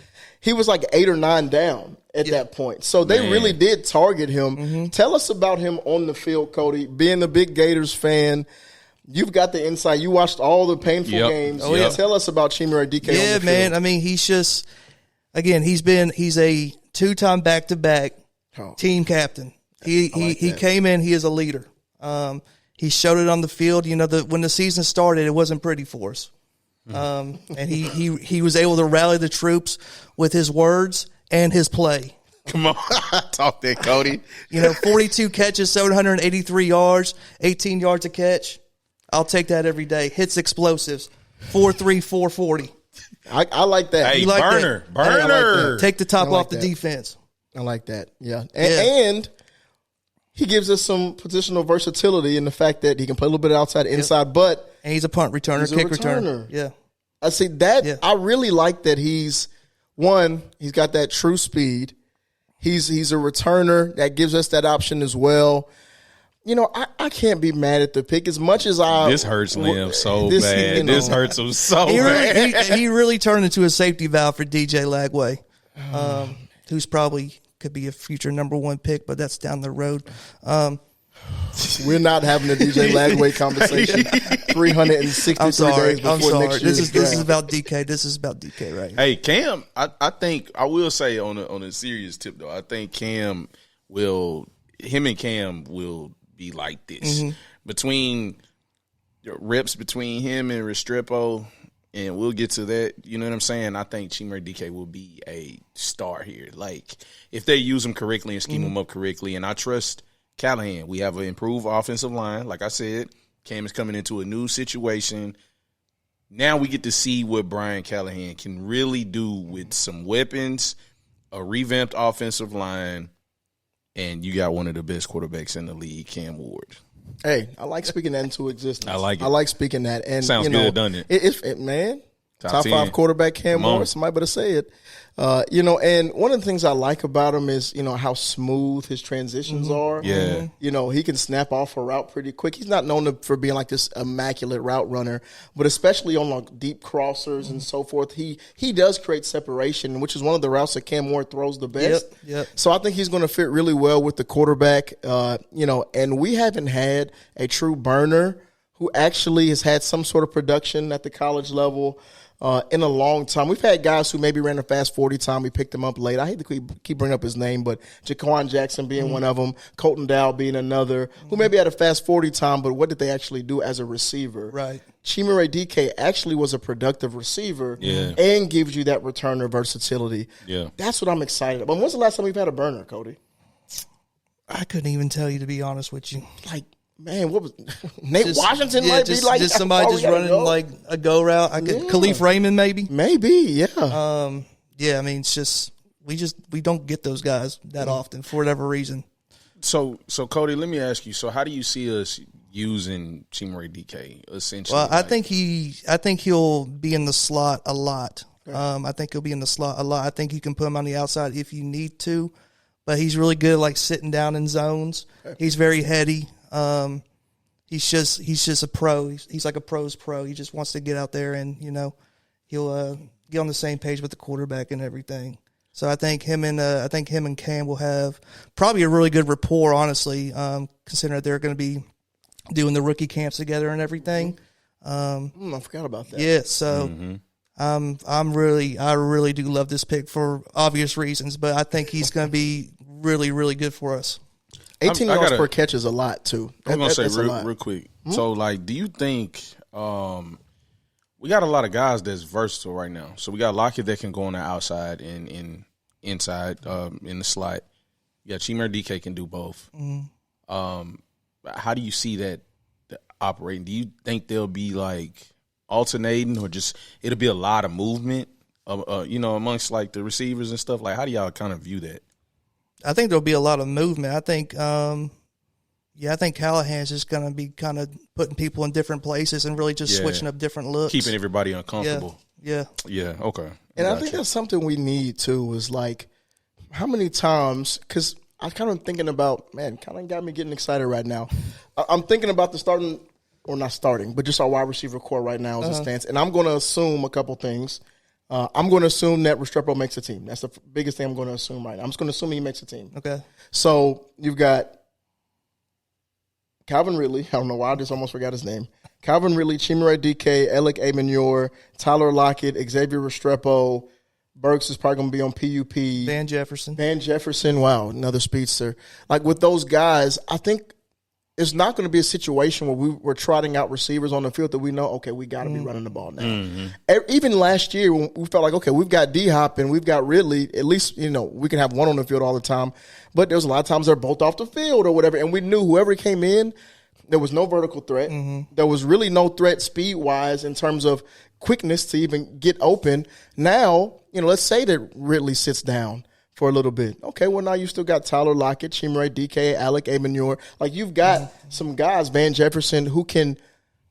he was like 8 or 9 down at that point. So they really did target him. Mm-hmm. Tell us about him on the field, Cody. Being a big Gators fan, you've got the insight. You watched all the painful games. Oh, yeah. Tell us about Chimere Dike on the field. Man. I mean, he's just, again, he's a 2-time back-to-back team captain. He came in, he is a leader. He showed it on the field. When the season started, it wasn't pretty for us. And he was able to rally the troops with his words and his play. Come on, talk that, Cody. 42 catches, 783 yards, 18 yards a catch. I'll take that every day. Hits explosives, 4.3, 4.40. I like that. Hey, like burner. that? I like that. Take the top like off the that. defense. I like that. Yeah. And he gives us some positional versatility in the fact that he can play a little bit outside, inside, but And he's a punt returner, kick returner. Yeah. I see that. Yeah. I really like that he's got that true speed. He's a returner that gives us that option as well. I can't be mad at the pick as much as This hurts Liam so bad. This hurts him so bad. He really turned into a safety valve for DJ Lagway, who's probably could be a future number 1 pick, but that's down the road. We're not having a DJ Lagway conversation 363 days before next year's draft. This is about DK. This is about DK right here. Hey, Cam, I think I will say on a serious tip though, I think him and Cam will be like this. Mm-hmm. Between reps between him and Restrepo, and we'll get to that. You know what I'm saying? I think Chimere Dike will be a star here. Like, if they use him correctly and scheme him up correctly, and I trust Callahan. We have an improved offensive line. Like I said, Cam is coming into a new situation. Now we get to see what Brian Callahan can really do with some weapons, a revamped offensive line, and you got one of the best quarterbacks in the league, Cam Ward. Hey, I like speaking that into existence. I like it. I like speaking that. And sounds good, doesn't it? Man, Top 5 quarterback Cam Ward. Somebody better say it. And one of the things I like about him is, how smooth his transitions are. Yeah. He can snap off a route pretty quick. He's not known for being like this immaculate route runner, but especially on like deep crossers and so forth, he does create separation, which is one of the routes that Cam Ward throws the best. Yep. So I think he's going to fit really well with the quarterback, and we haven't had a true burner who actually has had some sort of production at the college level in a long time. We've had guys who maybe ran a fast 40 time. We picked them up late. I hate to keep bringing up his name, but Jaquan Jackson being one of them, Colton Dow being another, who maybe had a fast 40 time, but what did they actually do as a receiver? Right. Chimere Dike actually was a productive receiver and gives you that returner versatility. Yeah. That's what I'm excited about. When's the last time we've had a burner, Cody? I couldn't even tell you, to be honest with you. Like, man, what was Nate Washington might be like? Just somebody just running like a go route. Khalif Raymond maybe. Maybe, yeah. Yeah, I mean, it's just we don't get those guys that often for whatever reason. So Cody, let me ask you. So how do you see us using Chimere Dike essentially? Well, I think he'll be in the slot a lot. I think he'll be in the slot a lot. I think you can put him on the outside if you need to, but he's really good at, like, sitting down in zones. He's very heady. He's just a pro. He's like a pro's pro. He just wants to get out there and, he'll get on the same page with the quarterback and everything. So I think him and Cam will have probably a really good rapport, honestly, considering that they're going to be doing the rookie camps together and everything. I forgot about that. Yeah, so I really do love this pick for obvious reasons, but I think he's going to be really, really good for us. 18 yards per catch is a lot too. I'm going to say real quick. Mm-hmm. So, like, do you think we got a lot of guys that's versatile right now? So we got Lockett that can go on the outside and inside in the slot. Yeah, Chimere Dike can do both. Mm-hmm. How do you see that operating? Do you think they'll be, like, alternating, or just it'll be a lot of movement, amongst, like, the receivers and stuff? Like, how do y'all kind of view that? I think there'll be a lot of movement. I think, I think Callahan's just going to be kind of putting people in different places and really just switching up different looks, keeping everybody uncomfortable. Yeah. Okay. And I think that's something we need too. Is like, how many times? Because I'm kind of thinking about, kind of got me getting excited right now. I'm thinking about the starting, or not starting, but just our wide receiver core right now as it stands. And I'm going to assume a couple things. I'm going to assume that Restrepo makes a team. That's the biggest thing I'm going to assume right now. I'm just going to assume he makes a team. Okay. So you've got Calvin Ridley. I don't know why I just almost forgot his name. Calvin Ridley, Chimere Dike, Elic Ayomanor, Tyler Lockett, Xavier Restrepo. Burks is probably going to be on PUP. Van Jefferson. Wow, another speedster. Like, with those guys, I think it's not going to be a situation where we're trotting out receivers on the field that we know, okay, we got to be running the ball now. Mm-hmm. Even last year, when we felt like, okay, we've got D-Hop and we've got Ridley, at least, we can have one on the field all the time. But there was a lot of times they're both off the field or whatever, and we knew whoever came in, there was no vertical threat. Mm-hmm. There was really no threat speed-wise in terms of quickness to even get open. Now, let's say that Ridley sits down for a little bit. Okay, well, now you still got Tyler Lockett, Chimere Dike, Elic Ayomanor. Like, you've got some guys, Van Jefferson, who can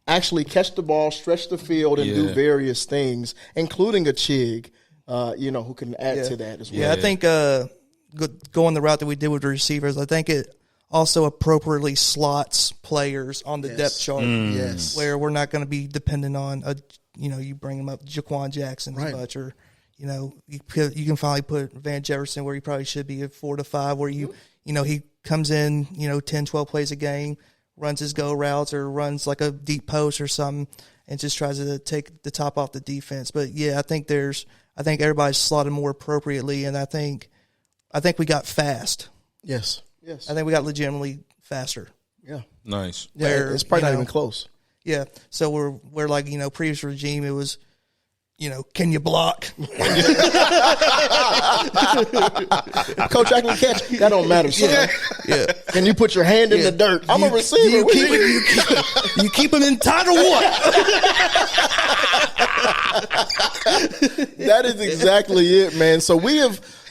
actually catch the ball, stretch the field, and do various things, including a Chig, who can add to that as well. Yeah, I think going the route that we did with the receivers, I think it also appropriately slots players on the depth chart. Yes. Where we're not going to be dependent on, you bring them up Jaquan Jackson as much, or you can finally put Van Jefferson where he probably should be at 4 to 5, where he comes in, 10, 12 plays a game, runs his go routes or runs like a deep post or something, and just tries to take the top off the defense. But I think everybody's slotted more appropriately, and I think we got fast. Yes. I think we got legitimately faster. Yeah. Nice. Yeah, it's probably not even close. Yeah. So we're like, previous regime, it was, can you block? Coach, I can catch. That don't matter, son. Yeah. Can you put your hand in the dirt? I'm a receiver. You keep him in tight or what? That is exactly it, man. So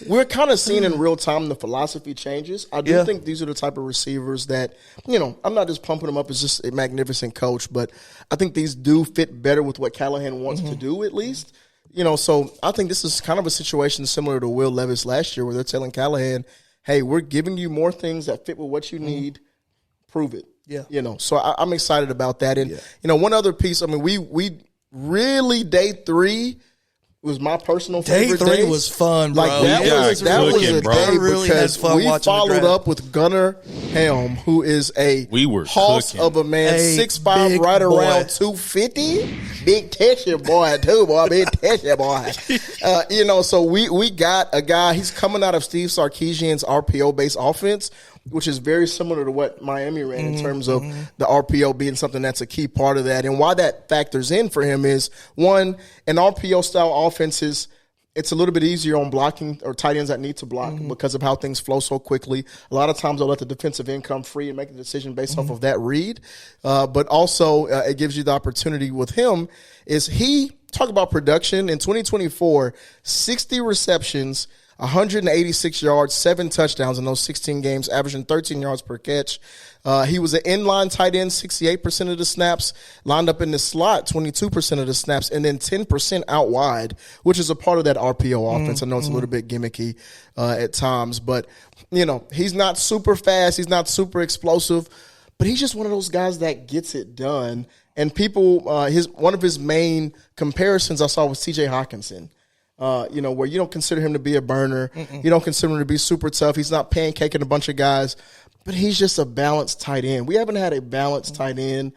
we're kind of seeing in real time the philosophy changes. I do think these are the type of receivers that, I'm not just pumping them up as just a magnificent coach, but I think these do fit better with what Callahan wants to do, at least. So I think this is kind of a situation similar to Will Levis last year, where they're telling Callahan, hey, we're giving you more things that fit with what you need. Prove it. Yeah. So I'm excited about that. And, one other piece, we really, day 3 was my personal favorite. Day 3 was fun, bro. Like, that was a day really because fun we followed up with Gunnar Helm, who is a hoss of a man, 6'5", right around 250. Big Tesha boy, too, boy. Big Tesha boy. So we got a guy, he's coming out of Steve Sarkisian's RPO-based offense, which is very similar to what Miami ran in terms of the RPO being something that's a key part of that. And why that factors in for him is, one, an RPO-style offense it's a little bit easier on blocking or tight ends that need to block because of how things flow so quickly. A lot of times they'll let the defensive end come free and make the decision based off of that read. But also it gives you the opportunity with him is talk about production in 2024, 60 receptions, 186 yards, 7 touchdowns in those 16 games, averaging 13 yards per catch. He was an inline tight end, 68% of the snaps, lined up in the slot, 22% of the snaps, and then 10% out wide, which is a part of that RPO offense. I know it's a little bit gimmicky at times, but, he's not super fast. He's not super explosive, but he's just one of those guys that gets it done. And people, one of his main comparisons I saw was T.J. Hawkinson. Where you don't consider him to be a burner. You don't consider him to be super tough. He's not pancaking a bunch of guys, but he's just a balanced tight end. We haven't had a balanced tight end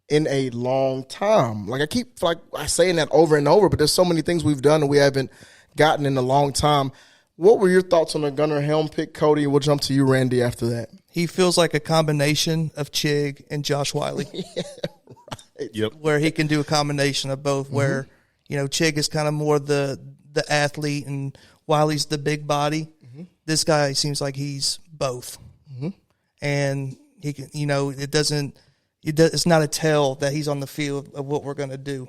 in a long time. I keep saying that over and over, but there's so many things we've done that we haven't gotten in a long time. What were your thoughts on the Gunnar Helm pick, Cody? We'll jump to you, Randy, after that. He feels like a combination of Chig and Josh Wiley. Yeah, right. Yep. Where he can do a combination of both, where, Chig is kind of more the athlete and Wiley's the big body. This guy seems like he's both. And he can, it's not a tell that he's on the field of what we're going to do.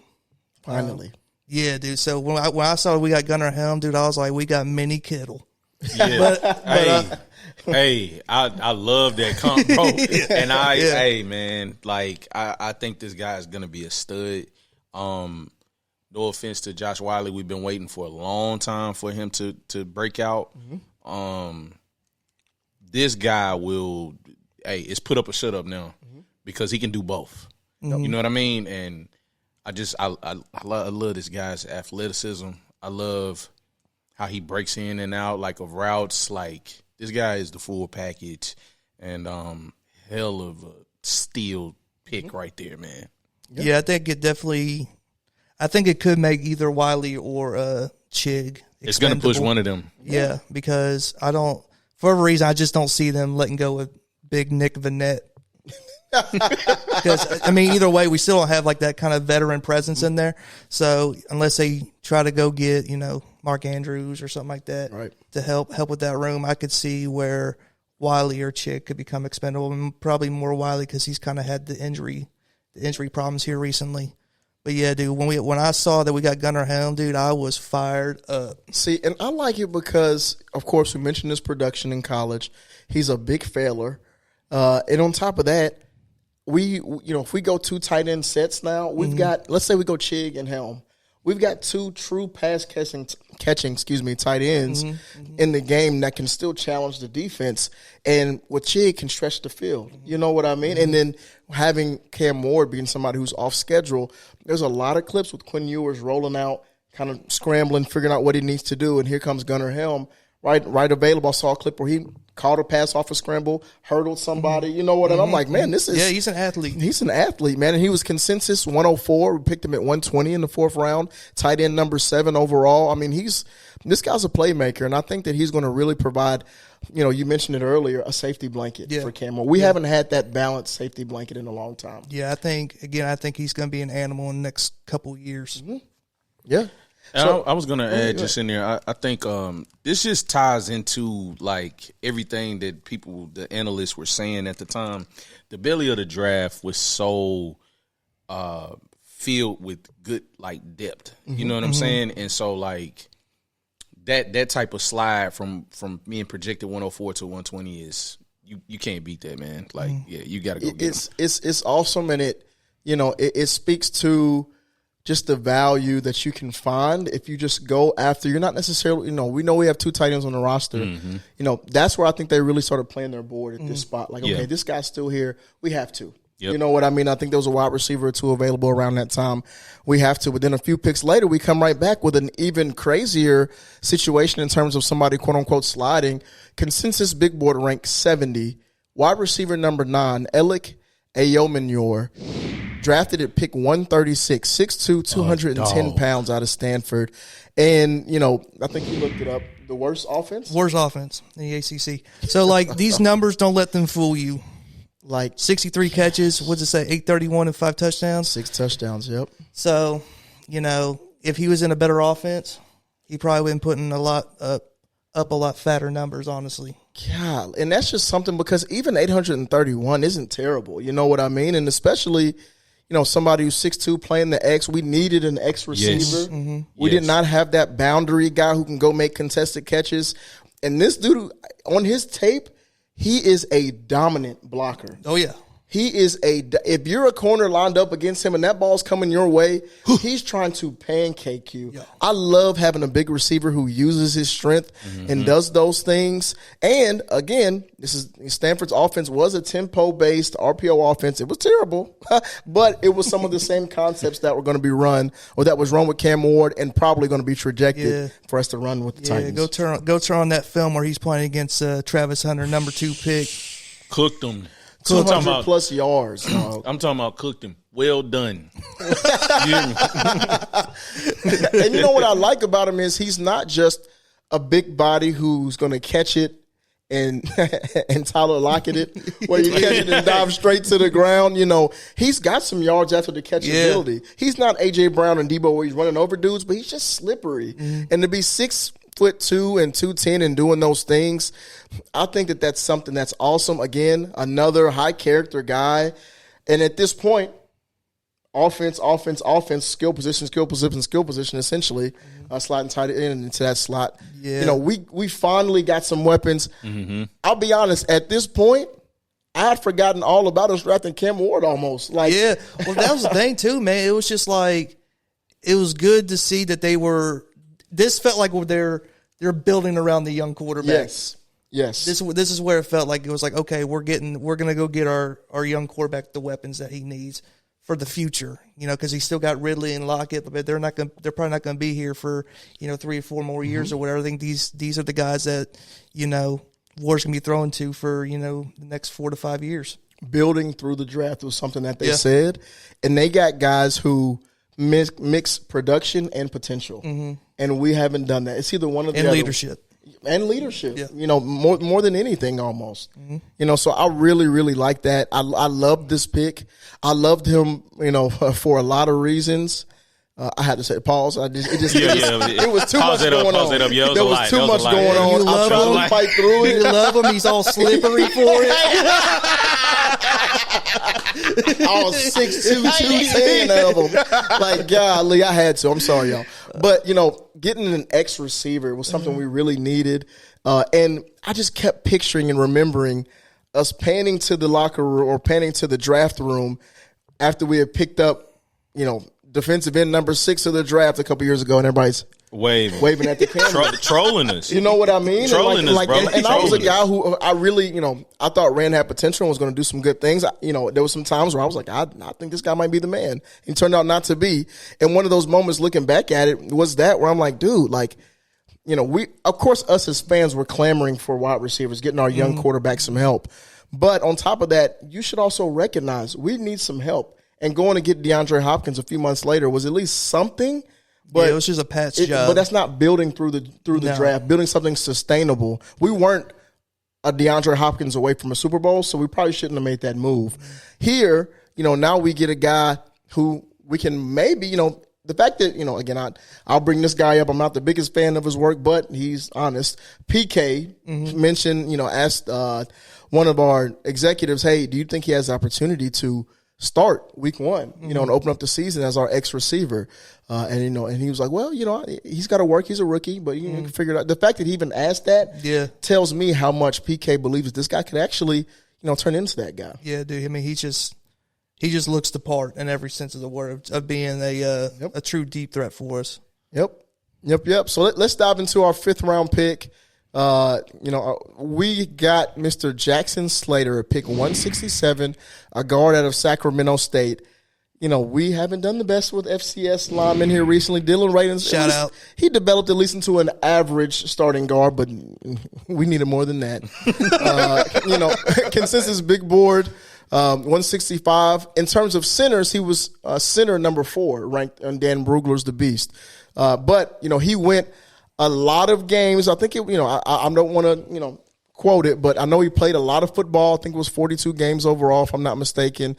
Finally. Yeah, dude. So when I saw we got Gunnar Helm, dude, I was like, we got mini Kittle. Yeah. I love that comp, bro. And hey, man, I think this guy is gonna be a stud. No offense to Josh Wiley, we've been waiting for a long time for him to break out. This guy will, it's put up or shut up now because he can do both. You know what I mean? And I love this guy's athleticism. I love how he breaks in and out of routes. This guy is the full package, and hell of a steal pick right there, man. Yeah, I think it could make either Wiley or Chig. It's going to push one of them. Yeah, because for whatever reason, I just don't see them letting go of big Nick Vanette. Because, either way, we still don't have that kind of veteran presence in there. So unless they try to go get, Mark Andrews or something like that to help with that room, I could see where Wiley or Chig could become expendable, and probably more Wiley because he's kind of had the injury problems here recently. But yeah, dude, when I saw that we got Gunnar Helm, dude, I was fired up. See, and I like it because, of course, we mentioned his production in college. He's a big failer. And on top of that, if we go 2 tight end sets now, we've got, let's say we go Chig and Helm. We've got 2 true pass catching tight ends in the game that can still challenge the defense. And with Chig can stretch the field. You know what I mean? And then having Cam Ward being somebody who's off schedule, there's a lot of clips with Quinn Ewers rolling out, kind of scrambling, figuring out what he needs to do. And here comes Gunnar Helm, right available. I saw a clip where he caught a pass off a scramble, hurdled somebody. You know what? And I'm like, man, this is... Yeah, he's an athlete. He's an athlete, man. And he was consensus 104. We picked him at 120 in the 4th round. Tight end number 7 overall. This guy's a playmaker, and I think that he's going to really provide, you mentioned it earlier, a safety blanket for Cameron. We haven't had that balanced safety blanket in a long time. Yeah, I think he's going to be an animal in the next couple years. Yeah. So, I was going to add just in there, I think this just ties into everything that the analysts were saying at the time. The belly of the draft was so filled with good depth. You know what I'm saying? And so that type of slide from being projected 104 to 120 is you can't beat that, man. You got to go get him. It's awesome, and it speaks to just the value that you can find if you just go after. You're not necessarily, we know we have 2 tight ends on the roster. That's where I think they really started playing their board at this spot. Okay, this guy's still here. We have to. Yep. You know what I mean? I think there was a wide receiver or 2 available around that time. We have to. But then a few picks later, we come right back with an even crazier situation in terms of somebody, quote-unquote, sliding. Consensus big board ranked 70. Wide receiver number 9, Elic Ayomanor, drafted at pick 136, 6'2", 210 pounds out of Stanford. And, I think you looked it up, the worst offense? Worst offense in the ACC. So, these numbers, don't let them fool you. 63 catches, what's it say, 831 and 5 touchdowns? 6 touchdowns, yep. So, if he was in a better offense, he probably wouldn't putting a lot up a lot fatter numbers, honestly. God, and that's just something because even 831 isn't terrible. You know what I mean? And especially, somebody who's 6'2", playing the X. We needed an X receiver. Yes. We did not have that boundary guy who can go make contested catches. And this dude, on his tape, he is a dominant blocker. Oh, yeah. He is if you're a corner lined up against him and that ball's coming your way, he's trying to pancake you. Yeah. I love having a big receiver who uses his strength and does those things. And again, Stanford's offense was a tempo-based RPO offense. It was terrible, but it was some of the same concepts that were going to be run, or that was run with Cam Ward, and probably going to be trajected for us to run with the Titans. Go turn on that film where he's playing against Travis Hunter, number 2 pick. Cooked him. 200 plus yards. I'm talking about cooked him. Well done. And you know what I like about him is he's not just a big body who's going to catch it and Tyler Lockett it, where you catch it and dive straight to the ground. He's got some yards after the catch ability. He's not A.J. Brown and Debo where he's running over dudes, but he's just slippery. And to be 6'2" and 210 and doing those things, I think that's something that's awesome. Again, another high character guy. And at this point, offense, skill position, essentially, sliding tight end into that slot. Yeah. We finally got some weapons. I'll be honest, at this point, I had forgotten all about us drafting Cam Ward almost. Well, that was the thing too, man. It was just like, it was good to see that this felt like they're building around the young quarterback. Yes. This is where it felt like it was like, okay, we're gonna go get our young quarterback the weapons that he needs for the future. Because he's still got Ridley and Lockett, but they're probably not gonna be here for 3 or 4 more years or whatever. I think these are the guys that Ward's gonna be throwing to for the next 4 to 5 years. Building through the draft was something that they said, and they got guys who mix production and potential, and we haven't done that. It's either one of the other. Leadership, more than anything, almost. So I really, really like that. I love this pick. I loved him, for a lot of reasons. I had to say pause. It was too much going on. There was too much going on. You love him. To fight through it. You love him. He's all slippery for it. I was 6'2", 210 of them. Like, golly, I had to. I'm sorry, y'all. But, getting an X receiver was something we really needed. And I just kept picturing and remembering us panning to the locker room or panning to the draft room after we had picked up, defensive end number 6 of the draft a couple years ago, and everybody's waving at the camera. Trolling us. You know what I mean? Trolling us, bro. And I was a guy who I really, I thought Rand had potential and was going to do some good things. There was some times where I was like, I think this guy might be the man. He turned out not to be. And one of those moments looking back at it was that where I'm like, dude, we, of course, us as fans were clamoring for wide receivers, getting our young quarterback some help. But on top of that, you should also recognize we need some help. And going to get DeAndre Hopkins a few months later was at least something. But it was just a patch job. But that's not building through the draft, building something sustainable. We weren't a DeAndre Hopkins away from a Super Bowl, so we probably shouldn't have made that move. Here, now we get a guy who we can maybe, the fact that, again, I'll bring this guy up. I'm not the biggest fan of his work, but he's honest. PK mentioned, asked one of our executives, hey, do you think he has the opportunity to start week 1, and open up the season as our X receiver? And he was like, well, he's got to work. He's a rookie, but you can figure it out. The fact that he even asked that tells me how much PK believes this guy could actually, turn into that guy. Yeah, dude. I mean, he just looks the part in every sense of the word of being a true deep threat for us. Yep. So let's dive into our 5th round pick. We got Mr. Jackson Slater at pick 167, a guard out of Sacramento State. We haven't done the best with FCS linemen here recently. Dylan Radins, shout out. He developed at least into an average starting guard, but we needed more than that. Consensus big board, 165. In terms of centers, he was center number 4, ranked on Dan Brugler's The Beast. But he went a lot of games. I think I don't want to, quote it, but I know he played a lot of football. I think it was 42 games overall, if I'm not mistaken.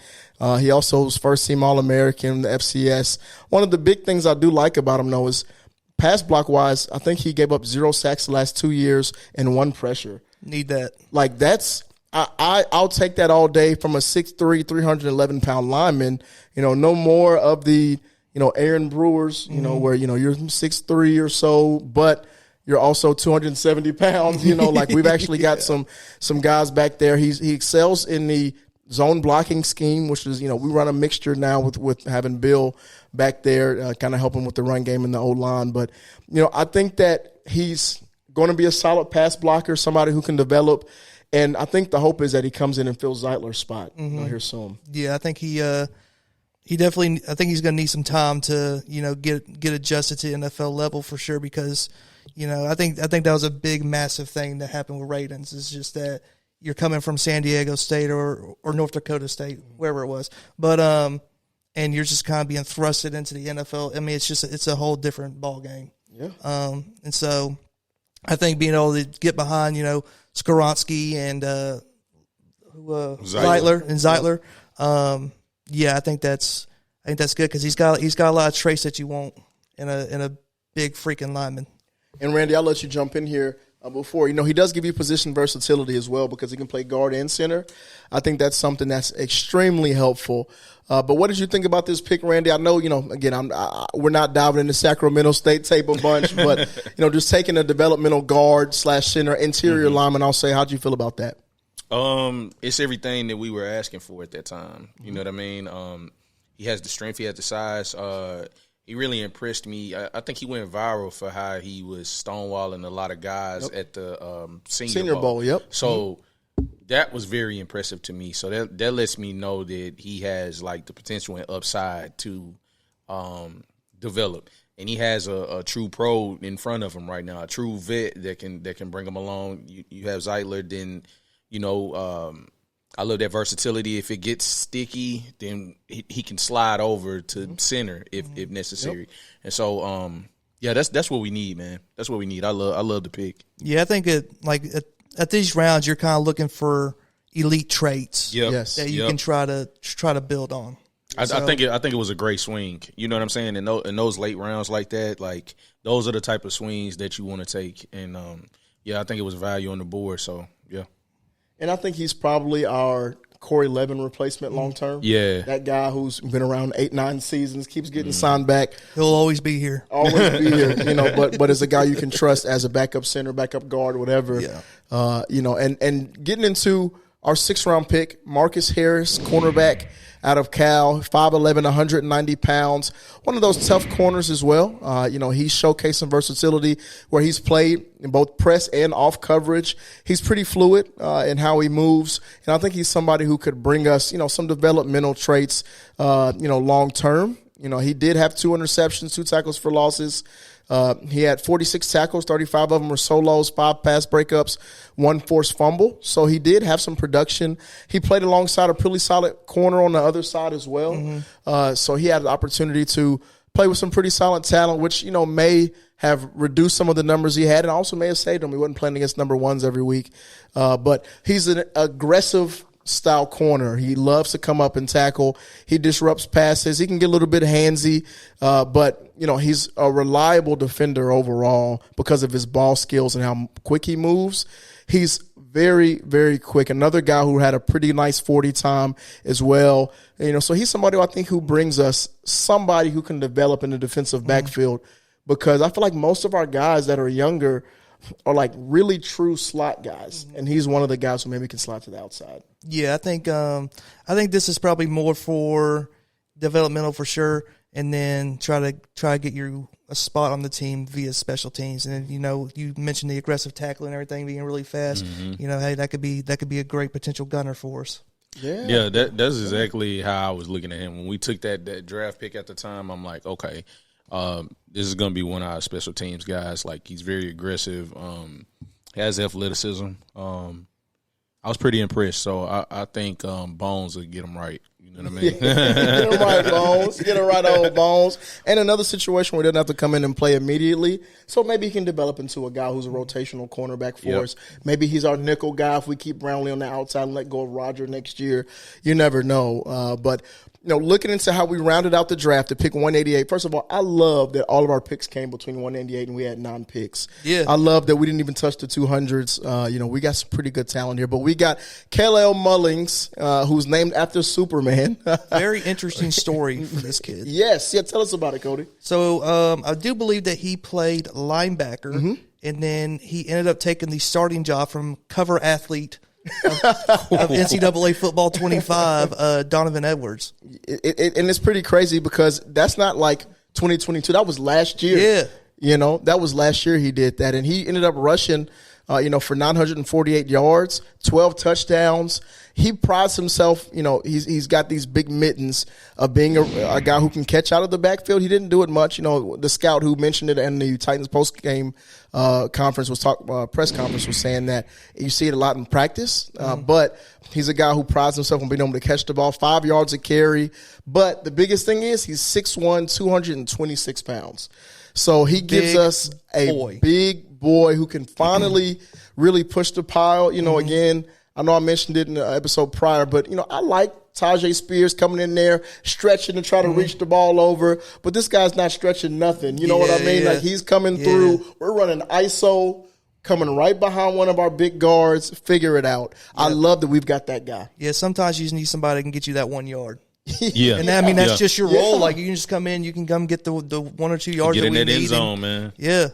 He also was first team All-American, the FCS. One of the big things I do like about him, though, is pass block wise, I think he gave up 0 sacks the last 2 years and 1 pressure. Need that. Like, that's I'll take that all day from a 6'3", 311-pound lineman. No more of the, Aaron Brewers, where, you're 6'3" or so, but you're also 270 pounds. Like we've actually got some guys back there. He excels in the zone blocking scheme, which is, we run a mixture now with having Bill back there, kind of helping with the run game and the O-line. But, I think that he's going to be a solid pass blocker, somebody who can develop. And I think the hope is that he comes in and fills Zeitler's spot here soon. Yeah, I think he definitely. I think he's going to need some time to get adjusted to NFL level for sure, because I think that was a big massive thing that happened with Ravens. Is just that you're coming from San Diego State or North Dakota State, wherever it was, but and you're just kind of being thrusted into the NFL. I mean, it's a whole different ball game. Yeah. And so I think being able to get behind Skoronski and Zeitler. I think that's good because he's got a lot of traits that you want in a big freaking lineman. And Randy, I'll let you jump in here before. He does give you position versatility as well because he can play guard and center. I think that's something that's extremely helpful. But what did you think about this pick, Randy? I know, again, we're not diving into Sacramento State tape a bunch, but, just taking a developmental guard / center interior lineman, I'll say, how'd you feel about that? It's everything that we were asking for at that time. You know what I mean? He has the strength. He has the size. He really impressed me. I think he went viral for how he was stonewalling a lot of guys at the Senior Bowl. Yep. So that was very impressive to me. So that lets me know that he has like the potential and upside to develop. And he has a true pro in front of him right now, a true vet that can bring him along. You have Zeitler, then I love that versatility. If it gets sticky, then he can slide over to center if necessary. Yep. And so, that's what we need, man. That's what we need. I love the pick. Yeah, I think at these rounds, you're kind of looking for elite traits that you can try to build on. I think it was a great swing. You know what I'm saying? In those late rounds like that, like those are the type of swings that you want to take. And I think it was value on the board. So yeah. And I think he's probably our Corey Levin replacement long term. Yeah. That guy who's been around 8-9 seasons, keeps getting signed back. He'll always be here. Always be here, but as a guy you can trust as a backup center, backup guard, whatever. Yeah. And getting into our 6th round pick, Marcus Harris, cornerback out of Cal, 5'11", 190 pounds. One of those tough corners as well. He's showcased some versatility where he's played in both press and off coverage. He's pretty fluid in how he moves. And I think he's somebody who could bring us, some developmental traits, long term. He did have 2 interceptions, 2 tackles for losses. He had 46 tackles, 35 of them were solos, 5 pass breakups, 1 forced fumble. So he did have some production. He played alongside a pretty solid corner on the other side as well. So he had the opportunity to play with some pretty solid talent, which, may have reduced some of the numbers he had and also may have saved him. He wasn't playing against number 1s every week. But he's an aggressive style corner. He loves to come up and tackle. He disrupts passes. He can get a little bit handsy, but he's a reliable defender overall because of his ball skills and how quick he moves. He's very, very quick. Another guy who had a pretty nice 40 time as well. So he's somebody I think who brings us somebody who can develop in the defensive backfield, because I feel like most of our guys that are younger are like really true slot guys, and he's one of the guys who maybe can slide to the outside. Yeah, I think this is probably more for developmental for sure, and then try to get you a spot on the team via special teams. And then, you mentioned the aggressive tackling and everything being really fast. Hey, that could be a great potential gunner for us. Yeah, that's exactly how I was looking at him when we took that draft pick at the time. I'm like, okay. This is going to be one of our special teams guys. Like, he's very aggressive, has athleticism. I was pretty impressed. So I think Bones will get him right. You know what I mean? Get him right, Bones. Get him right, old Bones. And another situation where he doesn't have to come in and play immediately. So maybe he can develop into a guy who's a rotational cornerback for us. Maybe he's our nickel guy if we keep Brownlee on the outside and let go of Roger next year. You never know. But looking into how we rounded out the draft to pick 188. First of all, I love that all of our picks came between 188 and we had 9 picks. Yeah. I love that we didn't even touch the 200s. We got some pretty good talent here, but we got Kalel Mullings, who's named after Superman. Very interesting story for this kid. Yes. Yeah. Tell us about it, Cody. So I do believe that he played linebacker, and then he ended up taking the starting job from cover athlete of NCAA football 25, Donovan Edwards. And it's pretty crazy because that's not like 2022. That was last year. Yeah. That was last year he did that. And he ended up rushing, for 948 yards, 12 touchdowns. He prides himself, he's got these big mittens of being a guy who can catch out of the backfield. He didn't do it much. The scout who mentioned it in the Titans post-game press conference was saying that you see it a lot in practice, but he's a guy who prides himself on being able to catch the ball, 5 yards a carry. But the biggest thing is he's 6'1", 226 pounds. So he gives us a big boy who can finally really push the pile. Again, I know I mentioned it in the episode prior, but, I like Tyjae Spears coming in there, stretching to try to reach the ball over. But this guy's not stretching nothing. You know what I mean? Yeah. Like, he's coming through. We're running ISO, coming right behind one of our big guards. Figure it out. I love that we've got that guy. Yeah, sometimes you just need somebody that can get you that 1 yard. Yeah. And that's just your role. Like, you can just come in, you can come get the 1 or 2 yards Get that in we that need. end zone, man. Yeah.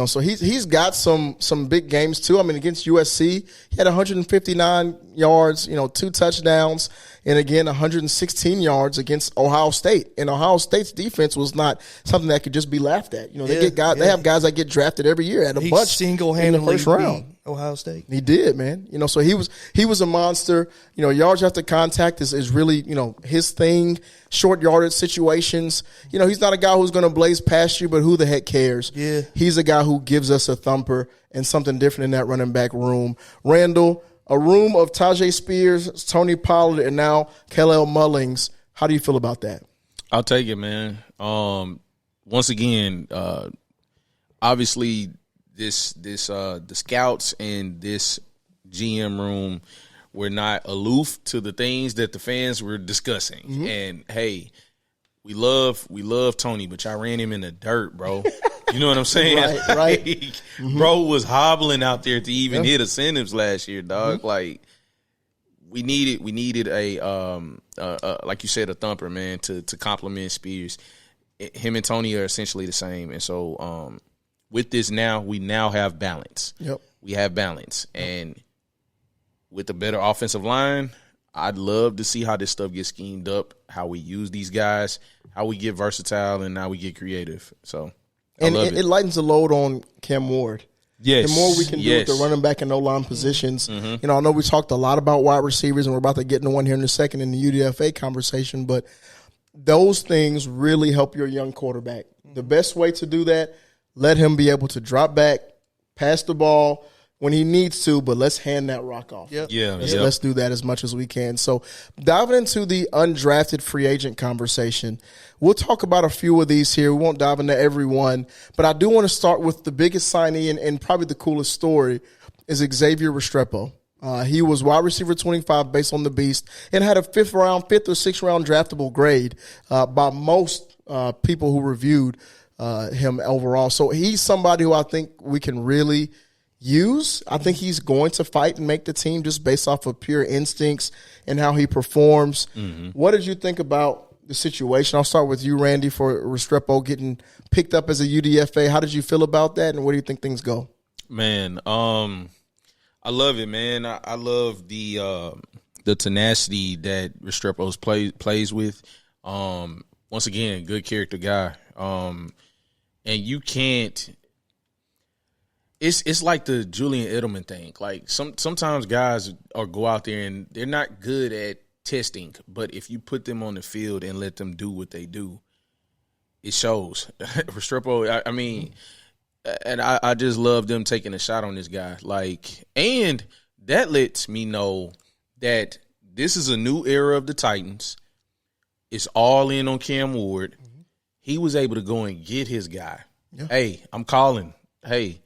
So he's got some big games too. I mean, against USC, he had 159 yards, 2 touchdowns, and again 116 yards against Ohio State. And Ohio State's defense was not something that could just be laughed at. They have guys that get drafted every year at a bunch single-handedly in the first round. beat Ohio State. He did, man. So he was a monster. Yards after contact is really, his thing. Short yardage situations. He's not a guy who's going to blaze past you, but who the heck cares? Yeah. He's a guy who gives us a thumper and something different in that running back room. Randall, a room of Tyjae Spears, Tony Pollard, and now Kalel Mullings. How do you feel about that? I'll take it, man. Once again, obviously the scouts and this GM room were not aloof to the things that the fans were discussing. Mm-hmm. And hey, we love Tony, but y'all ran him in the dirt, bro. You know what I'm saying? Right. Mm-hmm. Bro was hobbling out there to even hit incentives last year, dog. Mm-hmm. Like, we needed a like you said, a thumper, man, to complement Spears. Him and Tony are essentially the same. And so with this we now have balance. Yep. We have balance. And with a better offensive line, I'd love to see how this stuff gets schemed up, how we use these guys, how we get versatile, and how we get creative. So, it lightens the load on Cam Ward. Yes. The more we can do with the running back and O-line positions. Mm-hmm. I know we talked a lot about wide receivers, and we're about to get into one here in a second in the UDFA conversation, but those things really help your young quarterback. The best way to do that, let him be able to drop back, pass the ball when he needs to, but let's hand that rock off. Yep. Let's do that as much as we can. So diving into the undrafted free agent conversation, we'll talk about a few of these here. We won't dive into every one, but I do want to start with the biggest signee and probably the coolest story is Xavier Restrepo. He was wide receiver 25 based on the Beast and had a fifth or sixth round draftable grade by most people who reviewed him overall. So he's somebody who I think we can really use. I think he's going to fight and make the team just based off of pure instincts and how he performs. Mm-hmm. What did you think about the situation? I'll start with you, Randy, for Restrepo getting picked up as a UDFA. How did you feel about that, and where do you think things go? Man, I love it, man. I love the tenacity that Restrepo plays with. Once again, good character guy. And you can't. It's like the Julian Edelman thing. Like sometimes guys go out there and they're not good at testing, but if you put them on the field and let them do what they do, it shows. Restrepo, I mean, and I just love them taking a shot on this guy. Like, and that lets me know that this is a new era of the Titans. It's all in on Cam Ward. Mm-hmm. He was able to go and get his guy. Yeah. Hey, I'm calling. Hey,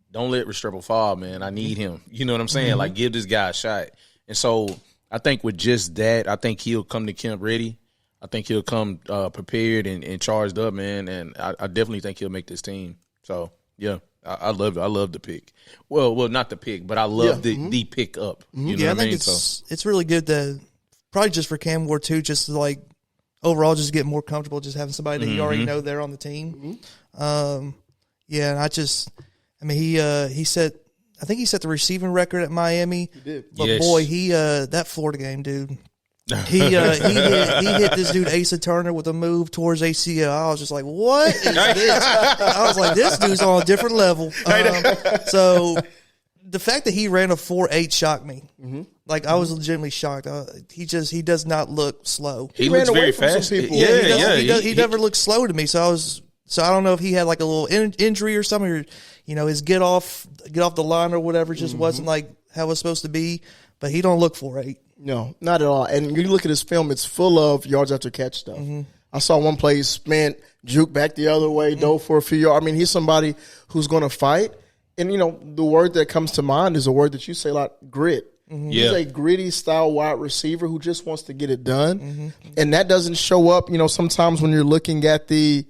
don't let Restrepo fall, man. I need him. You know what I'm saying? Mm-hmm. Like, give this guy a shot. And so I think with just that, I think he'll come to camp ready. I think he'll come prepared and charged up, man. And I definitely think he'll make this team. So, yeah, I love it. I love the pick. Well, not the pick, but I love the pick up. You know I what think mean? it's really good to probably just for Cam Ward too, just to like overall just get more comfortable just having somebody that you already know there on the team. And he set. I think he set the receiving record at Miami. He did. But boy, that Florida game, dude. He hit this dude Asa Turner with a move towards ACL. I was just like, what is this? I was like, this dude's on a different level. So the fact that he ran a 4.8 shocked me. Like I was legitimately shocked. He does not look slow. He looks very fast. He never looked slow to me. So I don't know if he had like a little injury or something, or his get off the line or whatever just wasn't like how it was supposed to be. But he don't look 4.8. No, not at all. And you look at his film; it's full of yards after catch stuff. I saw one play spent, juke back the other way, dove for a few yards. I mean, he's somebody who's going to fight. And the word that comes to mind is a word that you say a lot: grit. He's a gritty style wide receiver who just wants to get it done, and that doesn't show up. Sometimes when you're looking at the,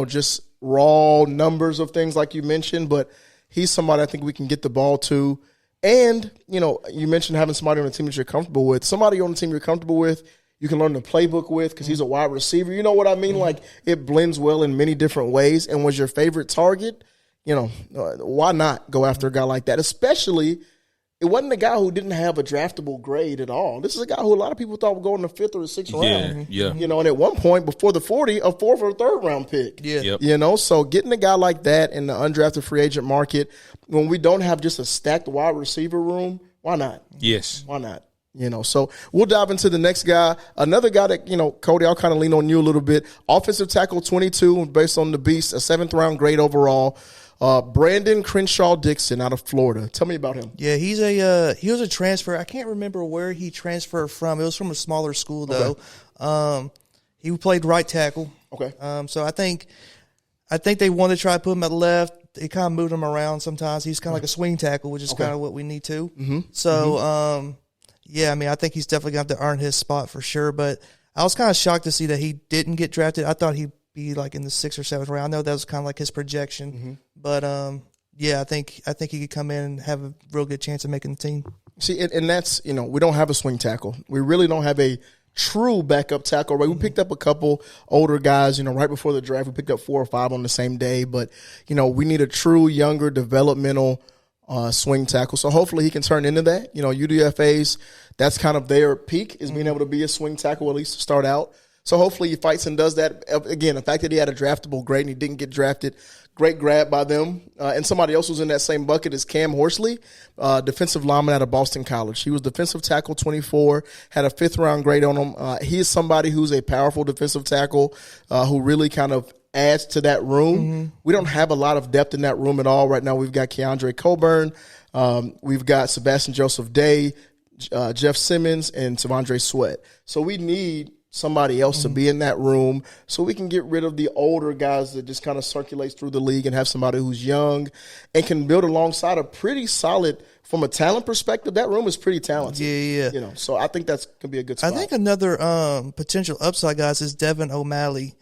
just raw numbers of things like you mentioned. But he's somebody I think we can get the ball to. And, you mentioned having somebody on the team that you're comfortable with. Somebody on the team you're comfortable with, you can learn the playbook with because he's a wide receiver. You know what I mean? Like, it blends well in many different ways. And was your favorite target, why not go after a guy like that? Especially, it wasn't a guy who didn't have a draftable grade at all. This is a guy who a lot of people thought would go in the 5th or the 6th round. Yeah. And at one point, before the 40, a 4th or 3rd round pick. So getting a guy like that in the undrafted free agent market, when we don't have just a stacked wide receiver room, why not? Yes. Why not? So we'll dive into the next guy. Another guy that, Cody, I'll kind of lean on you a little bit. Offensive tackle 22, based on the Beast, a 7th round grade overall. Brandon Crenshaw Dixon out of Florida. Tell me about him. Yeah, he was a transfer. I can't remember where he transferred from. It was from a smaller school though. Okay. He played right tackle. Okay. So I think they wanted to try to put him at left. They kind of moved him around sometimes. He's kind of like a swing tackle, which is kind of what we need to. So I think he's definitely got to earn his spot for sure. But I was kind of shocked to see that he didn't get drafted. I thought he'd be like in the 6th or 7th round. I know that was kind of like his projection, but I think he could come in and have a real good chance of making the team. See, and that's we don't have a swing tackle. We really don't have a true backup tackle. Right, we picked up a couple older guys. Right before the draft, we picked up 4 or 5 on the same day. But we need a true younger developmental swing tackle. So hopefully he can turn into that. UDFA's that's kind of their peak is being able to be a swing tackle at least to start out. So hopefully he fights and does that. Again, the fact that he had a draftable grade and he didn't get drafted, great grab by them. And somebody else who's in that same bucket is Cam Horsley, defensive lineman out of Boston College. He was defensive tackle 24, had a 5th round grade on him. He is somebody who's a powerful defensive tackle who really kind of adds to that room. We don't have a lot of depth in that room at all right now. We've got Keandre Coburn. We've got Sebastian Joseph Day, Jeff Simmons, and Tavondre Sweat. So we need somebody else to be in that room so we can get rid of the older guys that just kind of circulates through the league and have somebody who's young and can build alongside a pretty solid, from a talent perspective, that room is pretty talented. Yeah. So I think that's going to be a good spot. I think another potential upside, guys, is Devin O'Malley.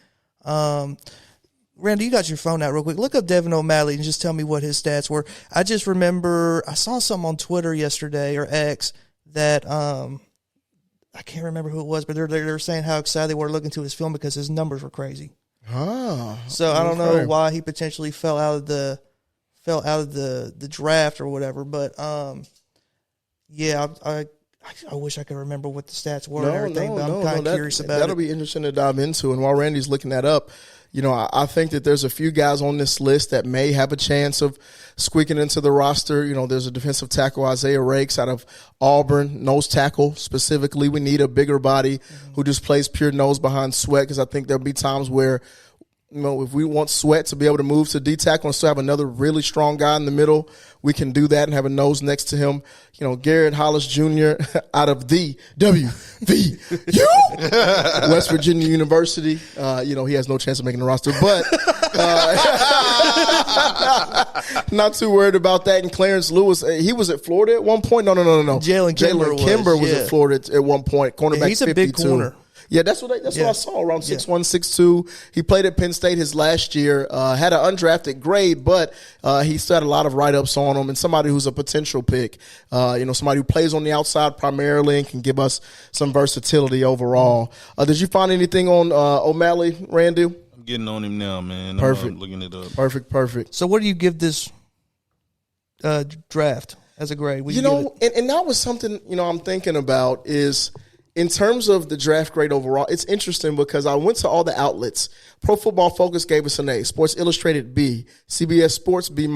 Randy, you got your phone out real quick. Look up Devin O'Malley and just tell me what his stats were. I just remember I saw something on Twitter yesterday or X that I can't remember who it was, but they're saying how excited they were looking to his film because his numbers were crazy. So I don't know why he potentially fell out of the draft or whatever, but I wish I could remember what the stats were and everything, but I'm kind of curious about it. That'll be interesting to dive into. And while Randy's looking that up, I think that there's a few guys on this list that may have a chance of squeaking into the roster. There's a defensive tackle, Isaiah Rakes, out of Auburn, nose tackle specifically. We need a bigger body who just plays pure nose behind Sweat because I think there'll be times where if we want Sweat to be able to move to D-tackle and still have another really strong guy in the middle, we can do that and have a nose next to him. Garrett Hollis Jr. out of the WVU, West Virginia University. He has no chance of making the roster, but not too worried about that. And Clarence Lewis, he was at Florida at one point. No. Jalen Kimber was at Florida at one point. Cornerback, he's a 52. big corner. Yeah, that's what I saw, around 6'1", 6'2". He played at Penn State his last year, had an undrafted grade, but he still had a lot of write-ups on him, and somebody who's a potential pick, somebody who plays on the outside primarily and can give us some versatility overall. Did you find anything on O'Malley, Randy? I'm getting on him now, man. Perfect. I'm looking it up. Perfect. So what do you give this draft as a grade? And that was something, I'm thinking about is – in terms of the draft grade overall, it's interesting because I went to all the outlets. Pro Football Focus gave us an A. Sports Illustrated, B. CBS Sports, B-.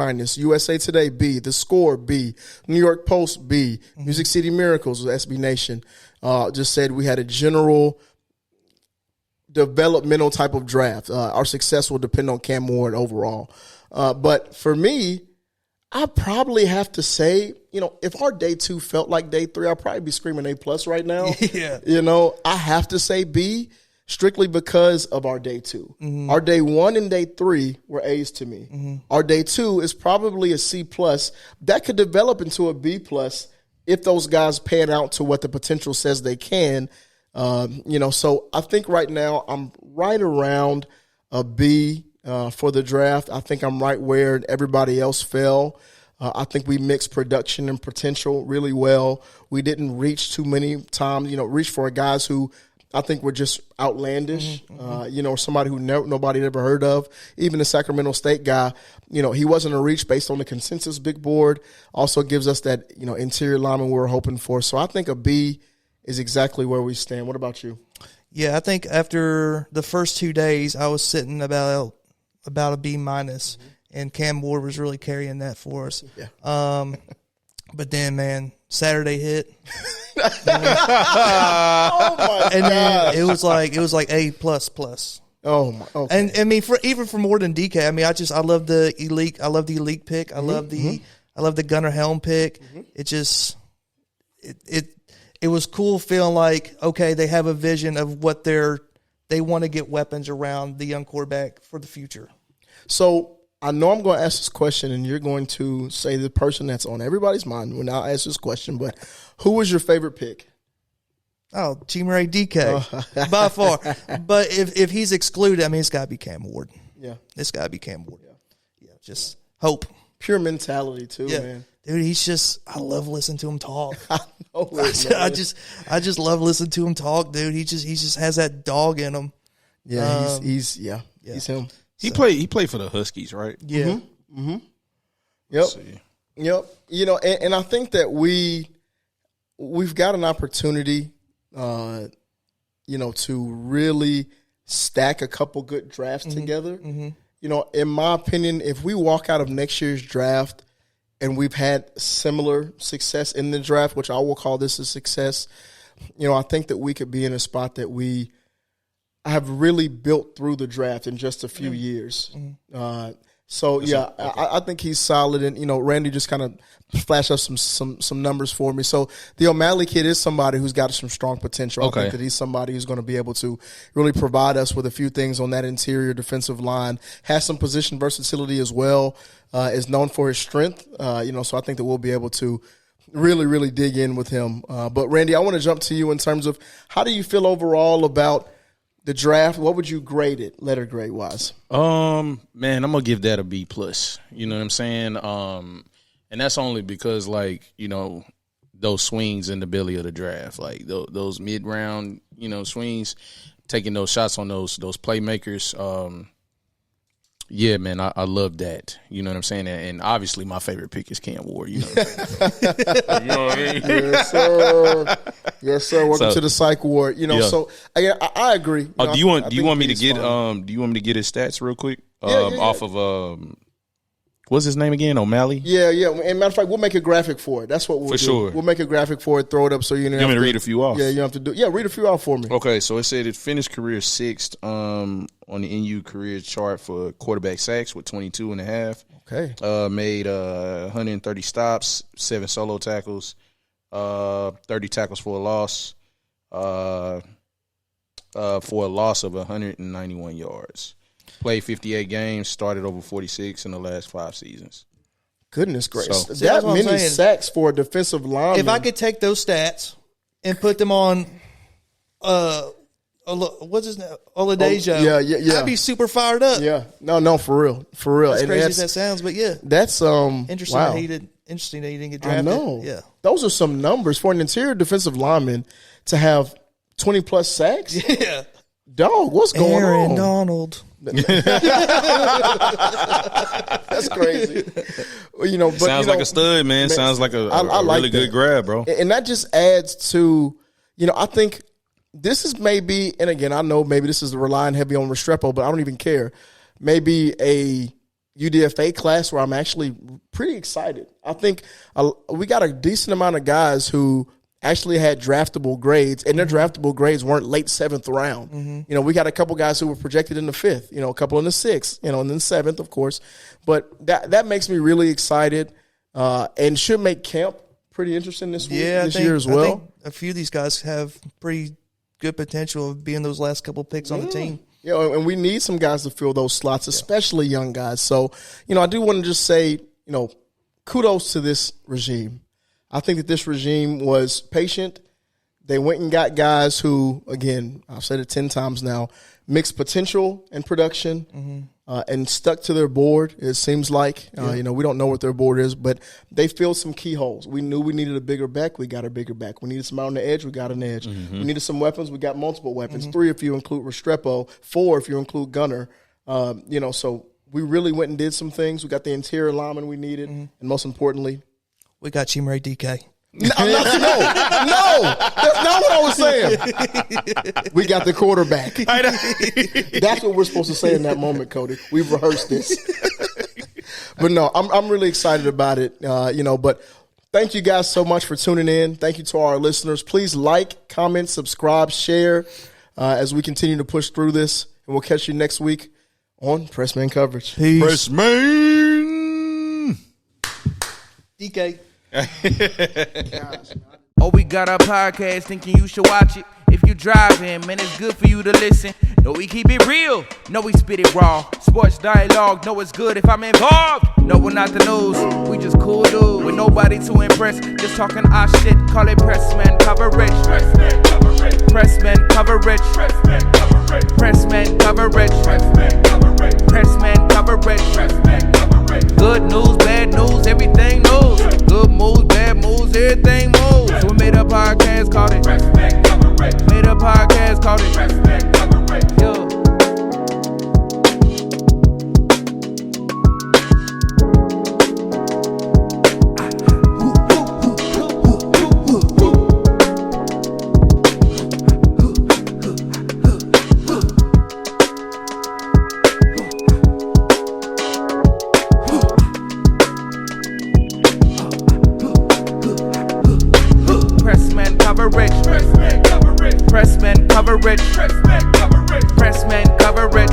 USA Today, B. The Score, B. New York Post, B. Music City Miracles, SB Nation, just said we had a general developmental type of draft. Our success will depend on Cam Ward overall. But for me, I probably have to say, if our day 2 felt like day 3, I'd probably be screaming A+ right now. Yeah. I have to say B strictly because of our day 2. Mm-hmm. Our day 1 and day 3 were A's to me. Mm-hmm. Our day 2 is probably a C+. That could develop into a B+ if those guys pan out to what the potential says they can. So I think right now I'm right around a B for the draft. I think I'm right where everybody else fell. I think we mixed production and potential really well. We didn't reach too many times, reach for guys who I think were just outlandish, somebody who nobody had ever heard of. Even the Sacramento State guy, he wasn't a reach based on the consensus big board. Also gives us that, interior lineman we were hoping for. So I think a B is exactly where we stand. What about you? Yeah, I think after the first 2 days, I was sitting about a B-, and Cam Ward was really carrying that for us. Yeah. But then, man, Saturday hit. Oh my and God! Then it was like A++. Oh my! Okay. And I mean, even for more than DK, I mean, I love the Elic. I love the Elic pick. I love the Gunnar Helm pick. Mm-hmm. It just it was cool feeling like, okay, they have a vision of what they want to get weapons around the young quarterback for the future. So I know I'm going to ask this question, and you're going to say the person that's on everybody's mind when I ask this question, but who was your favorite pick? Oh, Chimere Dike, by far. But if he's excluded, I mean, it's got to be Cam Ward. Yeah. It's got to be Cam Ward. Yeah, just hope. Pure mentality, too, man. Dude, I love listening to him talk. I know it, I just love listening to him talk, dude. He just has that dog in him. Yeah, he's him. He played for the Huskies, right? Yeah. Mm-hmm. Mm-hmm. Yep. Yep. And I think that we've got an opportunity, to really stack a couple good drafts together. Mm-hmm. In my opinion, if we walk out of next year's draft and we've had similar success in the draft, which I will call this a success, I think that we could be in a spot that we have really built through the draft in just a few years. Mm-hmm. I think he's solid. And, Randy just kind of flashed up some numbers for me. So the O'Malley kid is somebody who's got some strong potential. Okay. I think that he's somebody who's going to be able to really provide us with a few things on that interior defensive line, has some position versatility as well, is known for his strength. So I think that we'll be able to really, really dig in with him. But Randy, I want to jump to you in terms of how do you feel overall about the draft? What would you grade it, letter grade wise? Man, I'm gonna give that a B+. You know what I'm saying? And that's only because, those swings in the belly of the draft, like those mid round, swings, taking those shots on those playmakers. Yeah, man, I love that. You know what I'm saying? And obviously, my favorite pick is Cam Ward. You know what I'm saying? You know what I mean? Yes, sir. Yes, sir. Welcome to the psych ward. So I agree. Do you want me to get his stats real quick? Off of What's his name again? O'Malley? Yeah. And matter of fact, we'll make a graphic for it. That's what we'll do. For sure. We'll make a graphic for it, throw it up so you know. You want me to read a few off? Yeah, you have to do. Yeah, read a few off for me. Okay, so it said it finished career sixth on the NU career chart for quarterback sacks with 22.5. Okay. Made 130 stops, 7 solo tackles, 30 tackles for a loss, of 191 yards. Played 58 games, started over 46 in the last 5 seasons. Goodness gracious. So, that many sacks for a defensive lineman. If I could take those stats and put them on what's his name? Oladejo. Yeah. I'd be super fired up. Yeah. No, for real. As crazy as that sounds, but yeah. That's interesting wow. that he didn't get drafted. I know. Yeah. Those are some numbers for an interior defensive lineman to have 20 plus sacks. Yeah. Dog, what's going on? Aaron Donald. That's crazy. But sounds like a stud, man. Sounds like a really good grab, bro. And that just adds to, I think this is maybe, and again, I know maybe this is relying heavy on Restrepo, but I don't even care. Maybe a UDFA class where I'm actually pretty excited. I think we got a decent amount of guys who actually had draftable grades, and their draftable grades weren't late 7th round. Mm-hmm. We got a couple guys who were projected in the 5th, a couple in the 6th, and then 7th, of course. But that makes me really excited and should make camp pretty interesting this year as well. I think a few of these guys have pretty good potential of being those last couple picks on the team. Yeah, and we need some guys to fill those slots, especially young guys. So, I do want to just say, kudos to this regime. I think that this regime was patient. They went and got guys who, again, I've said it 10 times now, mixed potential and production and stuck to their board, it seems like. We don't know what their board is, but they filled some key holes. We knew we needed a bigger back. We got a bigger back. We needed some out on the edge. We got an edge. Mm-hmm. We needed some weapons. We got multiple weapons. 3 if you include Restrepo, 4 if you include Gunnar. So we really went and did some things. We got the interior lineman we needed, and most importantly, we got Chimere Dike. No, that's not what I was saying. We got the quarterback. That's what we're supposed to say in that moment, Cody. We've rehearsed this. But no, I'm really excited about it. But thank you guys so much for tuning in. Thank you to our listeners. Please like, comment, subscribe, share as we continue to push through this. And we'll catch you next week on Pressman Coverage. Peace. Pressman. DK. We got a podcast thinking you should watch it. If you driving, man, it's good for you to listen. No, we keep it real. No, we spit it raw. Sports dialogue. No, it's good if I'm involved. No, we're not the news. We just cool dude with nobody to impress. Just talking our shit. Call it Pressman Coverage. Pressman Coverage. Pressman Coverage. Pressman Coverage. Pressman Coverage. Pressman Coverage. Pressman Coverage. Pressman Coverage. Good news, bad news, everything moves. Good moves, bad moves, everything moves. So we made a podcast called it Pressman Coverage. Made a podcast called it Pressman Coverage. Yo. Pressman Coverage. Pressman Coverage. Pressman Coverage. Pressman Coverage. Pressman Coverage.